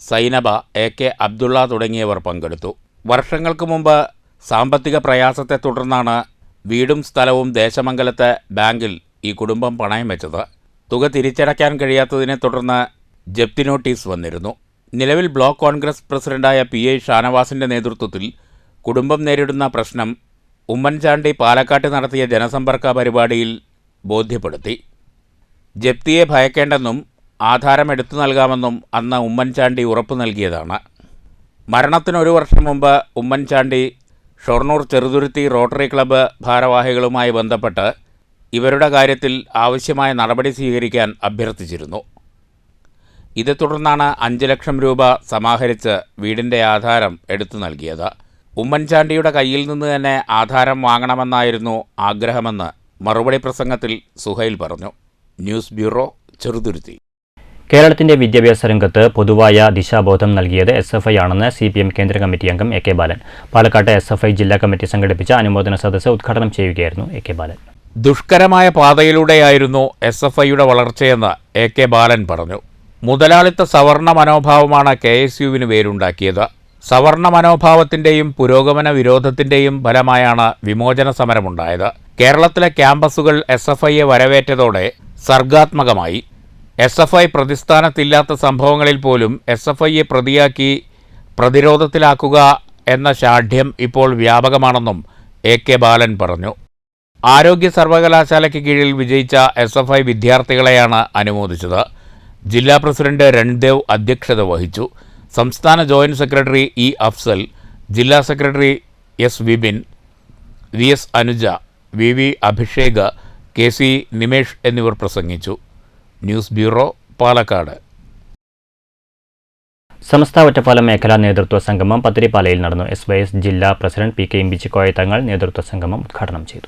സൈനബ, AK അബ്ദുള്ള തുടങ്ങിയവർ പങ്കെടുത്തു. വർഷങ്ങൾക്ക് മുമ്പ് സാമ്പത്തിക പ്രയാസത്തെ തുടർന്നാണ് വീടും സ്ഥലവും ദേശമംഗലത്തെ ബാങ്കിൽ ഈ കുടുംബം പണയം വെച്ചത്. തുക തിരിച്ചടയ്ക്കാൻ കഴിയാത്തതിനെ തുടർന്ന് ജപ്തി നോട്ടീസ് വന്നിരുന്നു. നിലവിൽ ബ്ലോക്ക് കോൺഗ്രസ് പ്രസിഡന്റായ PI ഷാനവാസിന്റെ നേതൃത്വത്തിൽ കുടുംബം നേരിടുന്ന പ്രശ്നം ഉമ്മൻചാണ്ടി പാലക്കാട്ട് നടത്തിയ ജനസമ്പർക്ക പരിപാടിയിൽ ബോധ്യപ്പെടുത്തി. ജപ്തിയെ ഭയക്കേണ്ടെന്നും ആധാരം എടുത്തു നൽകാമെന്നും അന്ന് ഉമ്മൻചാണ്ടി ഉറപ്പു നൽകിയതാണ്. മരണത്തിനൊരു വർഷം മുമ്പ് ഉമ്മൻചാണ്ടി ഷൊർണൂർ ചെറുതുരുത്തി റോട്ടറി ക്ലബ്ബ് ഭാരവാഹികളുമായി ബന്ധപ്പെട്ട് ഇവരുടെ കാര്യത്തിൽ ആവശ്യമായ നടപടി സ്വീകരിക്കാൻ അഭ്യർത്ഥിച്ചിരുന്നു. ഇതേ തുടർന്നാണ് 5 ലക്ഷം രൂപ സമാഹരിച്ച് വീടിൻ്റെ ആധാരം എടുത്തു നൽകിയത്. ഉമ്മൻചാണ്ടിയുടെ കയ്യിൽ നിന്ന് തന്നെ ആധാരം വാങ്ങണമെന്നായിരുന്നു ആഗ്രഹമെന്ന് മറുപടി പ്രസംഗത്തിൽ സുഹൈൽ പറഞ്ഞു. News bureau, Cheruthuruthy. കേരളത്തിന്റെ വിദ്യാഭ്യാസ രംഗത്ത് പൊതുവായ ദിശാബോധം നൽകിയത് SFI ആണെന്ന് CPM കേന്ദ്ര കമ്മിറ്റി അംഗം AK ബാലൻ. പാലക്കാട്ട് SFI ജില്ലാ കമ്മിറ്റി സംഘടിപ്പിച്ച അനുമോദന സദസ്സ് ഉദ്ഘാടനം ചെയ്യുകയായിരുന്നു AK ബാലൻ. ദുഷ്കരമായ പാതയിലൂടെയായിരുന്നു SFIയുടെ വളർച്ചയെന്ന് AK ബാലൻ പറഞ്ഞു. മുതലാളിത്ത സവർണ മനോഭാവമാണ് KSUവിന് വേരുണ്ടാക്കിയത്. സവർണ മനോഭാവത്തിൻ്റെയും പുരോഗമന വിരോധത്തിൻ്റെയും ഫലമായാണ് വിമോചന സമരമുണ്ടായത്. കേരളത്തിലെ ക്യാമ്പസുകൾ SFIയെ വരവേറ്റതോടെ സർഗാത്മകമായി. SFI പ്രതിസ്ഥാനത്തില്ലാത്ത സംഭവങ്ങളിൽ പോലും SFIയെ പ്രതിയാക്കി പ്രതിരോധത്തിലാക്കുക എന്ന ശാഠ്യം ഇപ്പോൾ വ്യാപകമാണെന്നും AK ബാലൻ പറഞ്ഞു. ആരോഗ്യ സർവകലാശാലയ്ക്ക് കീഴിൽ വിജയിച്ച SFI വിദ്യാർത്ഥികളെയാണ് അനുമോദിച്ചത്. ജില്ലാ പ്രസിഡന്റ് രൺദേവ് അധ്യക്ഷത വഹിച്ചു. സംസ്ഥാന ജോയിന്റ് സെക്രട്ടറി E. അഫ്സൽ, ജില്ലാ secretary S. Vipin, VS Anuja, VV Abhishek, KC Nimesh എന്നിവർ പ്രസംഗിച്ചു. News bureau, Palakkad. സമസ്ത ഒറ്റപ്പാലം മേഖലാ നേതൃത്വ സംഗമം പത്തിരിപ്പാലയിൽ നടന്നു. SYS ജില്ലാ പ്രസിഡന്റ് PK ഇമ്പിച്ചിക്കോയ തങ്ങൾ നേതൃത്വ സംഗമം ഉദ്ഘാടനം ചെയ്തു.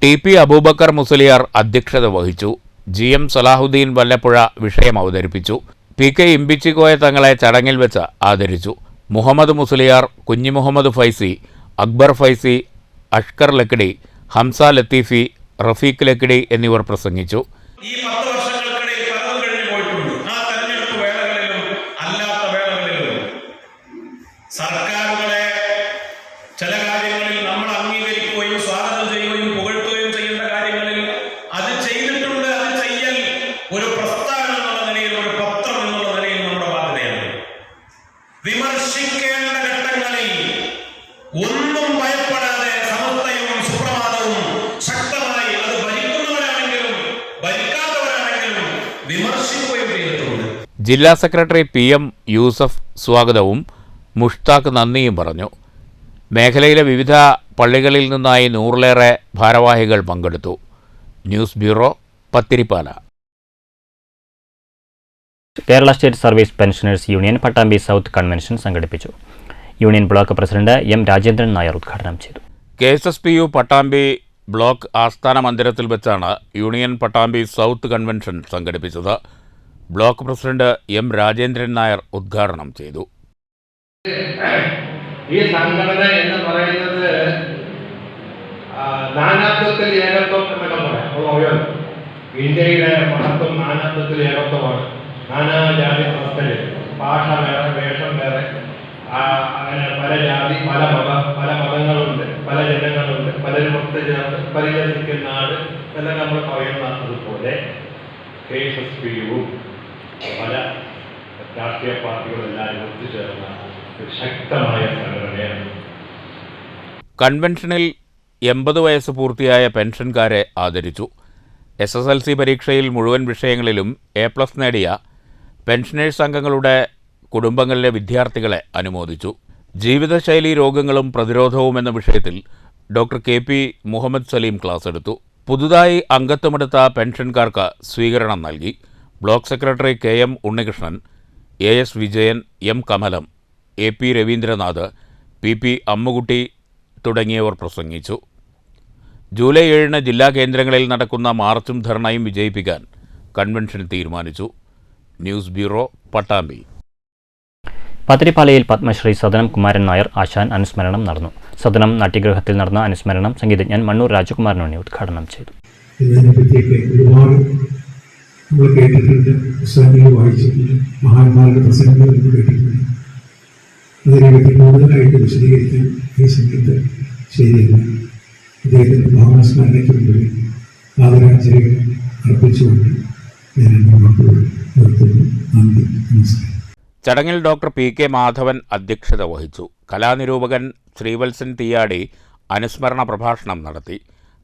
TP അബൂബക്കർ മുസ്ലിയാർ അധ്യക്ഷത വഹിച്ചു. GM സലാഹുദ്ദീൻ വല്ലപ്പുഴ വിഷയം അവതരിപ്പിച്ചു. PK ഇമ്പിച്ചിക്കോയ തങ്ങളെ ചടങ്ങിൽ വെച്ച് ആദരിച്ചു. മുഹമ്മദ് മുസ്ലിയാർ, കുഞ്ഞി മുഹമ്മദ് ഫൈസി, അക്ബർ ഫൈസി, അഷ്കർ ലക്കിടി, ഹംസ ലത്തീഫി, റഫീഖ് ലക്കിടി എന്നിവർ പ്രസംഗിച്ചു. ഈ 10 വർഷങ്ങൾക്കിടയിൽ പലതും കഴിഞ്ഞു പോയിട്ടുണ്ട്. ആ തെരഞ്ഞെടുപ്പ് വേളകളിലും അല്ലാത്ത വേളകളിലും സർക്കാരുകളെ ചില കാര്യങ്ങളിൽ നമ്മൾ അംഗീകരിക്കുകയും സ്വാഗതം ചെയ്യുകയും പുകഴ്ത്തുകയും ചെയ്യേണ്ട കാര്യങ്ങളിൽ അത് ചെയ്തിട്ടുണ്ട്. അത് ചെയ്യൽ ഒരു പ്രസ്ഥാനം എന്നുള്ള നിലയിൽ, ഒരു പത്രം എന്നുള്ള നിലയിൽ നമ്മുടെ ബാധ്യതയാണ്. വിമർശിക്കേണ്ട ഘട്ടങ്ങളിൽ ഒന്നും ഭയപ്പെടാതെ സമസ്തയും സുപ്രഭാതവും ശക്തമായി, അത് ഭരിക്കുന്നവരാണെങ്കിലും ഭരിക്കാത്തവരാണെങ്കിലും വിമർശിക്കുകയും ചെയ്തിട്ടുണ്ട്. ജില്ലാ സെക്രട്ടറി PM യൂസഫ് സ്വാഗതവും മുഷ്താഖ് നന്ദിയും പറഞ്ഞു. മേഖലയിലെ വിവിധ പള്ളികളിൽ നിന്നായി 100-ലേറെ ഭാരവാഹികൾ പങ്കെടുത്തു. News bureau, Pathirippala. Kerala state service pensioners union Pattambi south convention സംഘടിപ്പിച്ചു. Union block president M. Rajendran Nair ഉദ്ഘാടനം ചെയ്തു. KSSPU പട്ടാമ്പി ബ്ലോക്ക് ആസ്ഥാന മന്ദിരത്തിൽ വെച്ചാണ് യൂണിയൻ പട്ടാമ്പി സൗത്ത് കൺവെൻഷൻ സംഘടിപ്പിച്ചത്. Block president M. Rajendran Nair ഉദ്ഘാടനം ചെയ്തു. ഈ സംഘടന എന്ന് പറയുന്നത് നാനാത്വത്തിൽ ഏകത്വം എന്നൊക്കെ പറയാം. ഇന്ത്യയുടെ മഹത്വം നാനാത്വത്തിൽ ഏകത്വമാണ്. നാനാജാതി മതസ്ഥര്, ഭാഷ വേറെ, വേഷം വേറെ, അങ്ങനെ പല ജാതി, പല മതങ്ങളുണ്ട്, പല ജനങ്ങളുണ്ട്, പലരും ഒത്തുചേർന്ന് പരിചരിക്കുന്ന നാട് എല്ലാം നമ്മൾ പറയുന്ന അതുപോലെ KSSPU പല രാഷ്ട്രീയ പാർട്ടികളെല്ലാവരും ഒത്തുചേർന്ന ശക്തമായ സംഘടനയാണ്. കൺവെൻഷനിൽ 80 വയസ്സ് പൂർത്തിയായ പെൻഷൻകാരെ ആദരിച്ചു. SSLC പരീക്ഷയിൽ മുഴുവൻ വിഷയങ്ങളിലും A+ നേടിയ പെൻഷനേഴ്സ് അംഗങ്ങളുടെ കുടുംബങ്ങളിലെ വിദ്യാർത്ഥികളെ അനുമോദിച്ചു. ജീവിതശൈലി രോഗങ്ങളും പ്രതിരോധവും എന്ന വിഷയത്തിൽ doctor KP Muhammad Saleem class എടുത്തു. പുതുതായി അംഗത്വമെടുത്ത പെൻഷൻകാർക്ക് സ്വീകരണം നൽകി. Block secretary KM Unnikrishnan, AS Vijayan, M. Kamalam, AP Raveendranath, PP Ammukutty തുടങ്ങിയവർ പ്രസംഗിച്ചു. ജൂലൈ 7-ന് ജില്ലാ കേന്ദ്രങ്ങളിൽ നടക്കുന്ന മാർച്ചും ധർണയും വിജയിപ്പിക്കാൻ കൺവെൻഷൻ തീരുമാനിച്ചു. News bureau, Pattambi. പത്തിരിപ്പാലയിൽ പത്മശ്രീ സദനം കുമാരൻ നായർ ആശാൻ അനുസ്മരണം നടന്നു. സദനം നാട്യഗൃഹത്തിൽ നടന്ന അനുസ്മരണം സംഗീതജ്ഞൻ മണ്ണൂർ രാജകുമാരനുണ്ണി ഉദ്ഘാടനം ചെയ്തു. ഇതിനെപ്പറ്റിയൊക്കെ ഒരുപാട് നമ്മൾ കേട്ടിട്ടുണ്ട്, പുസ്തകങ്ങളിൽ വായിച്ചിട്ടുണ്ട്, മഹാന്മാരുടെ പ്രസംഗങ്ങൾ നമ്മൾ കേട്ടിട്ടുണ്ട്. അതിനെപ്പറ്റി കൂടുതലായിട്ട് വിശദീകരിക്കാൻ ഈ സമയത്ത് ശരിയല്ല. അദ്ദേഹത്തിൻ്റെ ഭാവസ്മരണയ്ക്ക് മുമ്പിൽ ആദരാഞ്ജലികൾ അർപ്പിച്ചുകൊണ്ട് ഞാൻ എൻ്റെ വാക്കുകൾ നിർത്തുന്നു. നന്ദി, നമസ്കാരം. ചടങ്ങിൽ ഡോക്ടർ പി കെ മാധവൻ അധ്യക്ഷത വഹിച്ചു. കലാനിരൂപകൻ ശ്രീവത്സൻ തീയാടി അനുസ്മരണ പ്രഭാഷണം നടത്തി.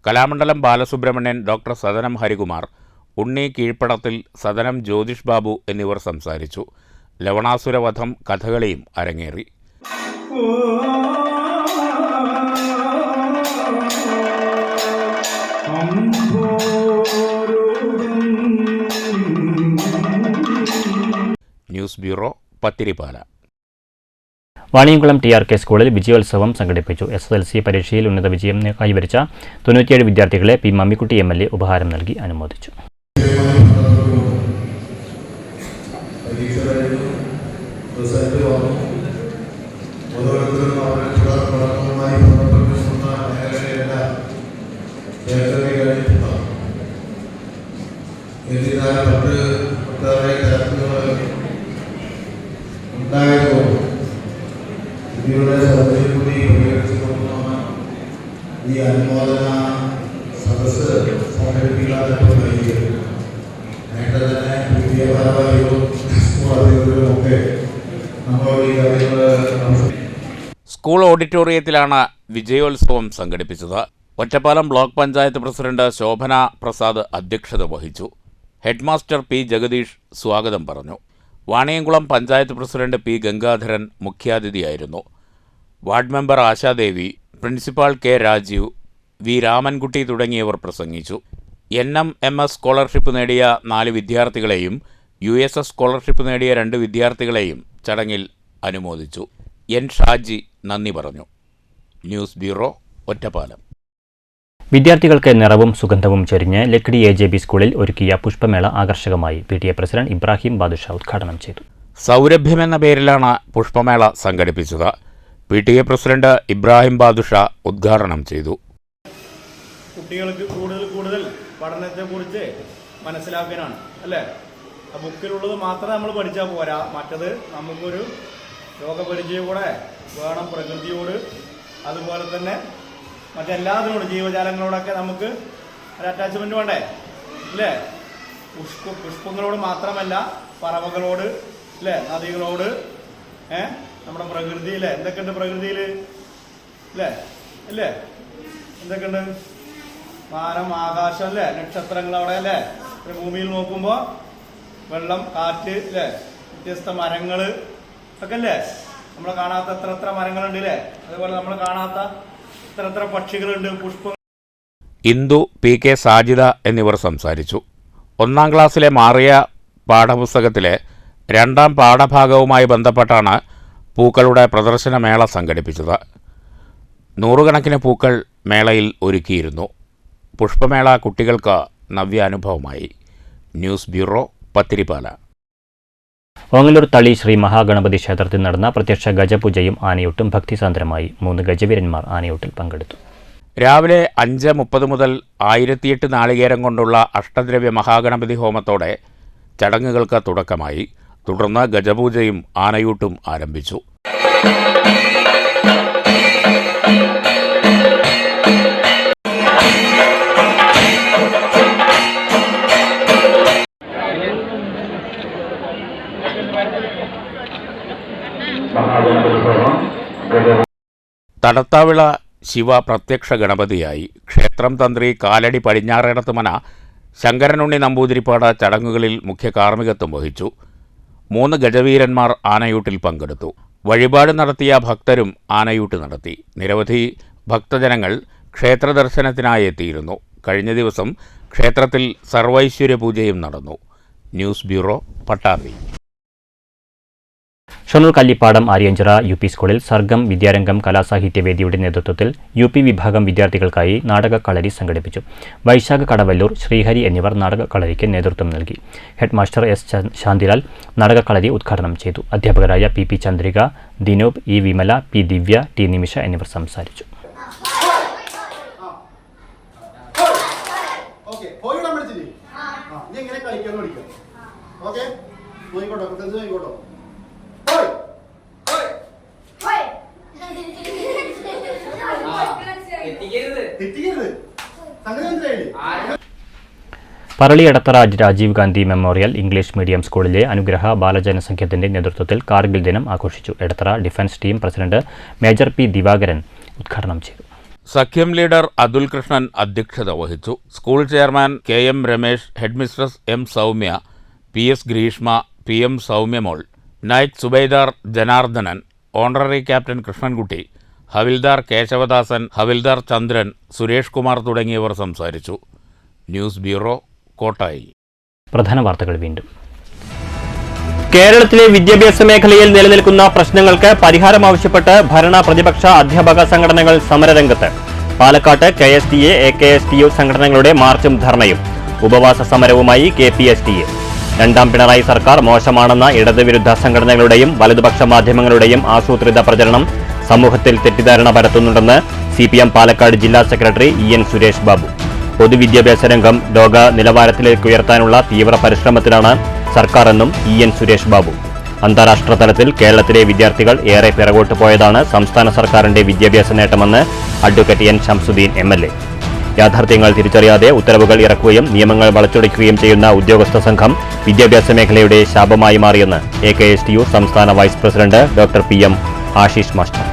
കലാമണ്ഡലം ബാലസുബ്രഹ്മണ്യൻ, ഡോക്ടർ സദനം ഹരികുമാർ, ഉണ്ണി കീഴ്പ്പടത്തിൽ, സദനം ജ്യോതിഷ് ബാബു എന്നിവർ സംസാരിച്ചു. ലവണാസുരവധം കഥകളിയും അരങ്ങേറി. News bureau, Pathirippala. Vaniyamkulam TRK സ്കൂളിൽ വിജയോത്സവം സംഘടിപ്പിച്ചു. SSLC പരീക്ഷയിൽ ഉന്നത വിജയം കൈവരിച്ച 97 വിദ്യാർത്ഥികളെ പി മമ്മിക്കുട്ടി MLA ഉപഹാരം നൽകി അനുമോദിച്ചു. ഈ അനുമോദന സദസ്സ് സംഘടിപ്പിക്കാതെ നേരത്തെ തന്നെ പുതിയ ഭാരവാഹികളും സ്കൂൾ അധികൃതരും ഒക്കെ നമ്മളോട് ഈ കാര്യങ്ങൾ. സ്കൂൾ ഓഡിറ്റോറിയത്തിലാണ് വിജയോത്സവം സംഘടിപ്പിച്ചത്. ഒറ്റപ്പാലം ബ്ലോക്ക് പഞ്ചായത്ത് പ്രസിഡന്റ് ശോഭന പ്രസാദ് അധ്യക്ഷത വഹിച്ചു. ഹെഡ്മാസ്റ്റർ പി ജഗദീഷ് സ്വാഗതം പറഞ്ഞു. വാണിയംകുളം പഞ്ചായത്ത് പ്രസിഡന്റ് പി ഗംഗാധരൻ മുഖ്യാതിഥിയായിരുന്നു. Ward member Ashadevi, principal K Rajeev, V Ramankutty തുടങ്ങിയവർ പ്രസംഗിച്ചു. NMMS സ്കോളർഷിപ്പ് നേടിയ 4 വിദ്യാർത്ഥികളെയും USS സ്കോളർഷിപ്പ് നേടിയ 2 വിദ്യാർത്ഥികളെയും ചടങ്ങിൽ അനുമോദിച്ചു. N ഷാജി നന്ദി പറഞ്ഞു. News bureau, Ottapalam. വിദ്യാർത്ഥികൾക്ക് നിറവും സുഗന്ധവും ചൊരിഞ്ഞ് ലക്കിടി AJB സ്കൂളിൽ ഒരുക്കിയ പുഷ്പമേള ആകർഷകമായി. PTA പ്രസിഡന്റ് ഇബ്രാഹിം ബാദുഷ ഉദ്ഘാടനം ചെയ്തു. സൗരഭ്യമെന്ന പേരിലാണ് പുഷ്പമേള സംഘടിപ്പിച്ചത്. PTA പ്രസിഡന്റ് ഇബ്രാഹിം ബാദുഷ ഉദ്ഘാടനം ചെയ്തു. കുട്ടികൾക്ക് കൂടുതൽ പഠനത്തെക്കുറിച്ച് മനസ്സിലാക്കാനാണ്, അല്ലേ? ആ ബുക്കിലുള്ളത് മാത്രമേ നമ്മൾ പഠിച്ചാൽ പോരാ, മറ്റത് നമുക്കൊരു ലോകപരിചയം കൂടെ വേണം. പ്രകൃതിയോട്, അതുപോലെ തന്നെ മറ്റെല്ലാത്തിനോട്, ജീവജാലങ്ങളോടൊക്കെ നമുക്ക് ഒരു അറ്റാച്ച്മെന്റ് വേണ്ടേ, അല്ലേ? പുഷ്പങ്ങളോട് മാത്രമല്ല, പറവകളോട്, അല്ലേ? നദികളോട്, നമ്മുടെ പ്രകൃതിയിൽ എന്തൊക്കെയുണ്ട്, പ്രകൃതിയിൽ അല്ലേ അല്ലേ എന്തൊക്കെയുണ്ട്? വാനം, ആകാശം, അല്ലേ? നക്ഷത്രങ്ങൾ അവിടെ, അല്ലേ? ഭൂമിയിൽ നോക്കുമ്പോൾ വെള്ളം, കാറ്റ്, അല്ലേ? വ്യത്യസ്ത മരങ്ങൾ ഒക്കെ, അല്ലേ? നമ്മൾ കാണാത്ത എത്ര മരങ്ങളുണ്ട്, അല്ലേ? അതുപോലെ നമ്മൾ കാണാത്ത എത്ര പക്ഷികളുണ്ട്, പുഷ്പങ്ങൾ. ഇന്ദു, PK സാജിദ എന്നിവർ സംസാരിച്ചു. 1ാം ക്ലാസ്സിലെ മാറിയ പാഠപുസ്തകത്തിലെ 2ാം പാഠഭാഗവുമായി ബന്ധപ്പെട്ടാണ് പൂക്കളുടെ പ്രദർശനമേള സംഘടിപ്പിച്ചത്. 100 കണക്കിന് പൂക്കൾ മേളയിൽ ഒരുക്കിയിരുന്നു. പുഷ്പമേള കുട്ടികൾക്ക് നവ്യാനുഭവമായി. News bureau, Pathirippala. ഓങ്ങല്ലൂർ തളി ശ്രീ മഹാഗണപതി ക്ഷേത്രത്തിൽ നടന്ന പ്രത്യക്ഷ ഗജപൂജയും ആനയൂട്ടും ഭക്തിസാന്ദ്രമായി. 3 ഗജവീരന്മാർ ആനയൂട്ടിൽ പങ്കെടുത്തു. രാവിലെ 5:30 മുതൽ 1008 നാളികേരം കൊണ്ടുള്ള അഷ്ടദ്രവ്യ മഹാഗണപതി ഹോമത്തോടെ ചടങ്ങുകൾക്ക് തുടക്കമായി. തുടർന്ന് ഗജപൂജയും ആനയൂട്ടും ആരംഭിച്ചു. തടത്താവിള ശിവ പ്രത്യക്ഷ ഗണപതിയായി. ക്ഷേത്രം തന്ത്രി കാലടി പടിഞ്ഞാറേടത്തുമന ശങ്കരനുണ്ണി നമ്പൂതിരിപ്പാട് ചടങ്ങുകളിൽ മുഖ്യ കാർമ്മികത്വം വഹിച്ചു. 3 ഗജവീരന്മാർ ആനയൂട്ടിൽ പങ്കെടുത്തു. വഴിപാട് നടത്തിയ ഭക്തരും ആനയൂട്ട് നടത്തി. നിരവധി ഭക്തജനങ്ങൾ ക്ഷേത്ര ദർശനത്തിനായി എത്തിയിരുന്നു. കഴിഞ്ഞ ദിവസം ക്ഷേത്രത്തിൽ സർവൈശ്വര്യ പൂജയും നടന്നു. News bureau, Pattambi. Shoranur Kallippadam Aryanchira UP സ്കൂളിൽ സർഗം വിദ്യാരംഗം കലാസാഹിത്യവേദിയുടെ നേതൃത്വത്തിൽ UP വിഭാഗം വിദ്യാർത്ഥികൾക്കായി നാടകക്കളരി സംഘടിപ്പിച്ചു. വൈശാഖ കടവല്ലൂർ, ശ്രീഹരി എന്നിവർ നാടകക്കളരിക്ക് നേതൃത്വം നൽകി. ഹെഡ്മാസ്റ്റർ S ശാന്തിലാൽ നാടകക്കളരി ഉദ്ഘാടനം ചെയ്തു. അധ്യാപകരായ PP Chandrika, Dinoop, E Vimala, P ദിവ്യ, T നിമിഷ എന്നിവർ സംസാരിച്ചു. കളിക്കാൻ ഓക്കെ നോയിക്കോട്ടോ പ്രത്യേകിച്ച് നോയിക്കോട്ടോ തെറ്റിക്കരുത് സംഗതി മനസ്സിലായില്ലേ Parali Edathara Rajiv Gandhi memorial English medium സ്കൂളിലെ അനുഗ്രഹ ബാലജനസംഘത്തിന്റെ നേതൃത്വത്തിൽ കാർഗിൽ ദിനം ആഘോഷിച്ചു. Edathara defence team president major P Divakaran ഉദ്ഘാടനം ചെയ്തു. സഖ്യം ലീഡർ അതുൽ കൃഷ്ണൻ അധ്യക്ഷത വഹിച്ചു. School chairman KM Ramesh, headmistress M Soumya, PS Greeshma, PM Soumyamol, നൈറ്റ് സുബൈദാർ ജനാർദ്ദനൻ, ഓണററി ക്യാപ്റ്റൻ കൃഷ്ണൻകുട്ടി, ഹവിൽദാർ കേശവദാസൻ, ഹവിൽദാർ ചന്ദ്രൻ, സുരേഷ് കുമാർ തുടങ്ങിയവർ സംസാരിച്ചു. News bureau, Kottayi. പ്രധാന വാർത്തകൾ വീണ്ടും. കേരളത്തിലെ വിദ്യാഭ്യാസ മേഖലയിൽ നിലനിൽക്കുന്ന പ്രശ്നങ്ങൾക്ക് പരിഹാരം ആവശ്യപ്പെട്ട് ഭരണ പ്രതിപക്ഷ അധ്യാപക സംഘടനകൾ സമരരംഗത്ത്. പാലക്കാട്ട് KSTA, AKSTU സംഘടനകളുടെ മാർച്ചും ധർണയും. ഉപവാസ സമരവുമായി KPSTA. രണ്ടാം പിണറായി സർക്കാർ മോശമാണെന്ന ഇടതുവിരുദ്ധ സംഘടനകളുടെയും വലതുപക്ഷ മാധ്യമങ്ങളുടെയും ആസൂത്രിത പ്രചരണം സമൂഹത്തിൽ തെറ്റിദ്ധാരണ പരത്തുന്നുണ്ടെന്ന് CPM പാലക്കാട് ജില്ലാ സെക്രട്ടറി EN സുരേഷ് ബാബു. പൊതുവിദ്യാഭ്യാസ രംഗം ലോക നിലവാരത്തിലേക്ക് ഉയർത്താനുള്ള തീവ്ര പരിശ്രമത്തിലാണ് സർക്കാരെന്നും EN സുരേഷ് ബാബു. അന്താരാഷ്ട്ര തലത്തിൽ കേരളത്തിലെ വിദ്യാർത്ഥികൾ ഏറെ പിറകോട്ട് പോയതാണ് സംസ്ഥാന സർക്കാരിന്റെ വിദ്യാഭ്യാസ നേട്ടമെന്ന് അഡ്വക്കേറ്റ് N ഷംസുദ്ദീൻ MLA. യാഥാർത്ഥ്യങ്ങൾ തിരിച്ചറിയാതെ ഉത്തരവുകൾ ഇറക്കുകയും നിയമങ്ങൾ വളച്ചൊടിക്കുകയും ചെയ്യുന്ന ഉദ്യോഗസ്ഥ സംഘം വിദ്യാഭ്യാസ മേഖലയുടെ ശാപമായി മാറിയെന്ന് AKSTU സംസ്ഥാന vice president doctor PM Ashish master.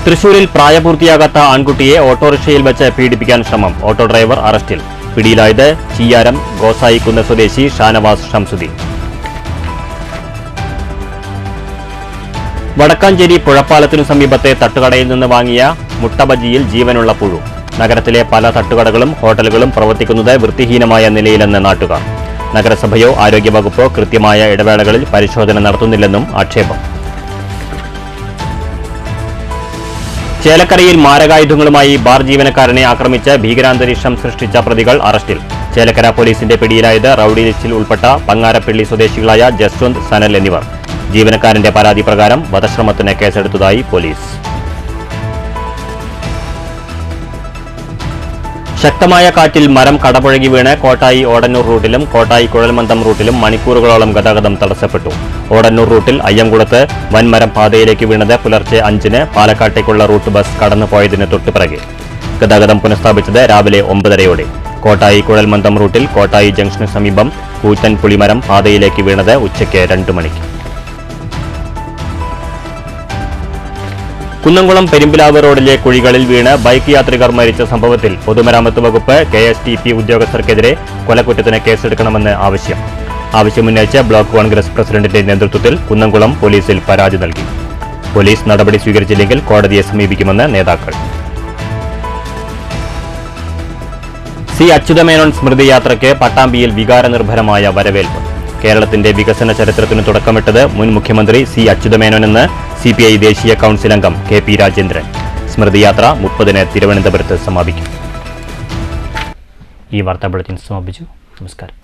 തൃശൂരിൽ പ്രായപൂർത്തിയാകാത്ത ആൺകുട്ടിയെ ഓട്ടോറിക്ഷയിൽ വെച്ച് പീഡിപ്പിക്കാൻ ശ്രമം. ഓട്ടോ ഡ്രൈവർ അറസ്റ്റിൽ. പിടിയിലായത് ചീയാരം ഗോസായിക്കുന്ന് സ്വദേശി ഷാനവാസ് ഷംസുദ്ദീൻ. വടക്കാഞ്ചേരി പുഴപ്പാലത്തിനു സമീപത്തെ തട്ടുകടയിൽ നിന്ന് വാങ്ങിയ മുട്ടബജിയിൽ ജീവനുള്ള പുഴു. നഗരത്തിലെ പല തട്ടുകടകളും ഹോട്ടലുകളും പ്രവർത്തിക്കുന്നത് വൃത്തിഹീനമായ നിലയിലെന്ന് നാട്ടുകാർ. നഗരസഭയോ ആരോഗ്യവകുപ്പോ കൃത്യമായ ഇടവേളകളിൽ പരിശോധന നടത്തുന്നില്ലെന്നും ആക്ഷേപം. ചേലക്കരയിൽ മാരകായുധങ്ങളുമായി ബാർ ജീവനക്കാരനെ ആക്രമിച്ച് ഭീകരാന്തരീക്ഷം സൃഷ്ടിച്ച പ്രതികൾ അറസ്റ്റിൽ. ചേലക്കര പോലീസിന്റെ പിടിയിലായത് റൌഡി ലിസ്റ്റിൽ ഉൾപ്പെട്ട പങ്ങാരപ്പള്ളി സ്വദേശികളായ ജസ്വന്ത്, സനൽ എന്നിവർ. ജീവനക്കാരന്റെ പരാതി പ്രകാരം വധശ്രമത്തിന് കേസെടുത്തതായി പോലീസ്. ശക്തമായ കാറ്റിൽ മരം കടപുഴകി വീണ് കോട്ടായി ഓടന്നൂർ റൂട്ടിലും കോട്ടായി കുഴൽമന്ദം റൂട്ടിലും മണിക്കൂറുകളോളം ഗതാഗതം തടസ്സപ്പെട്ടു. ഓടന്നൂർ റൂട്ടിൽ അയ്യംകുളത്ത് വൻമരം പാതയിലേക്ക് വീണത് പുലർച്ചെ 5-ന് പാലക്കാട്ടേക്കുള്ള റൂട്ട് ബസ് കടന്നുപോയതിന് തൊട്ടുപിറകെ. ഗതാഗതം പുനഃസ്ഥാപിച്ചത് രാവിലെ 9:30-ഓടെ. കോട്ടായി കുഴൽമന്ദം റൂട്ടിൽ കോട്ടായി ജംഗ്ഷന് സമീപം കൂറ്റൻ പുളിമരം പാതയിലേക്ക് വീണത് ഉച്ചയ്ക്ക് 2 മണിക്ക്. കുന്നംകുളം പെരുമ്പിലാവ് റോഡിലെ കുഴികളിൽ വീണ് ബൈക്ക് യാത്രികർ മരിച്ച സംഭവത്തിൽ പൊതുമരാമത്ത് വകുപ്പ് KSTP ഉദ്യോഗസ്ഥർക്കെതിരെ കൊലക്കുറ്റത്തിന് കേസെടുക്കണമെന്ന് ആവശ്യമുന്നയിച്ച് ബ്ലോക്ക് കോൺഗ്രസ് പ്രസിഡന്റിന്റെ നേതൃത്വത്തിൽ കുന്നംകുളം പോലീസിൽ പരാതി നൽകി. പോലീസ് നടപടി സ്വീകരിച്ചില്ലെങ്കിൽ കോടതിയെ സമീപിക്കുമെന്ന് നേതാക്കൾ. C. അച്യുതമേനോൻ സ്മൃതിയാത്രയ്ക്ക് പട്ടാമ്പിയിൽ വികാരനിർഭരമായ വരവേൽപ്പ്. കേരളത്തിന്റെ വികസന ചരിത്രത്തിന് തുടക്കമിട്ടത് മുൻ മുഖ്യമന്ത്രി C. അച്യുതമേനോനെന്ന് CPI ദേശീയ കൌൺസിൽ അംഗം KP രാജേന്ദ്രൻ. സ്മൃതിയാത്ര 30-ന് തിരുവനന്തപുരത്ത് സമാപിക്കും. ഈ വാർത്താ ബുള്ളറ്റിൻ സമാപിച്ചു. നമസ്കാരം.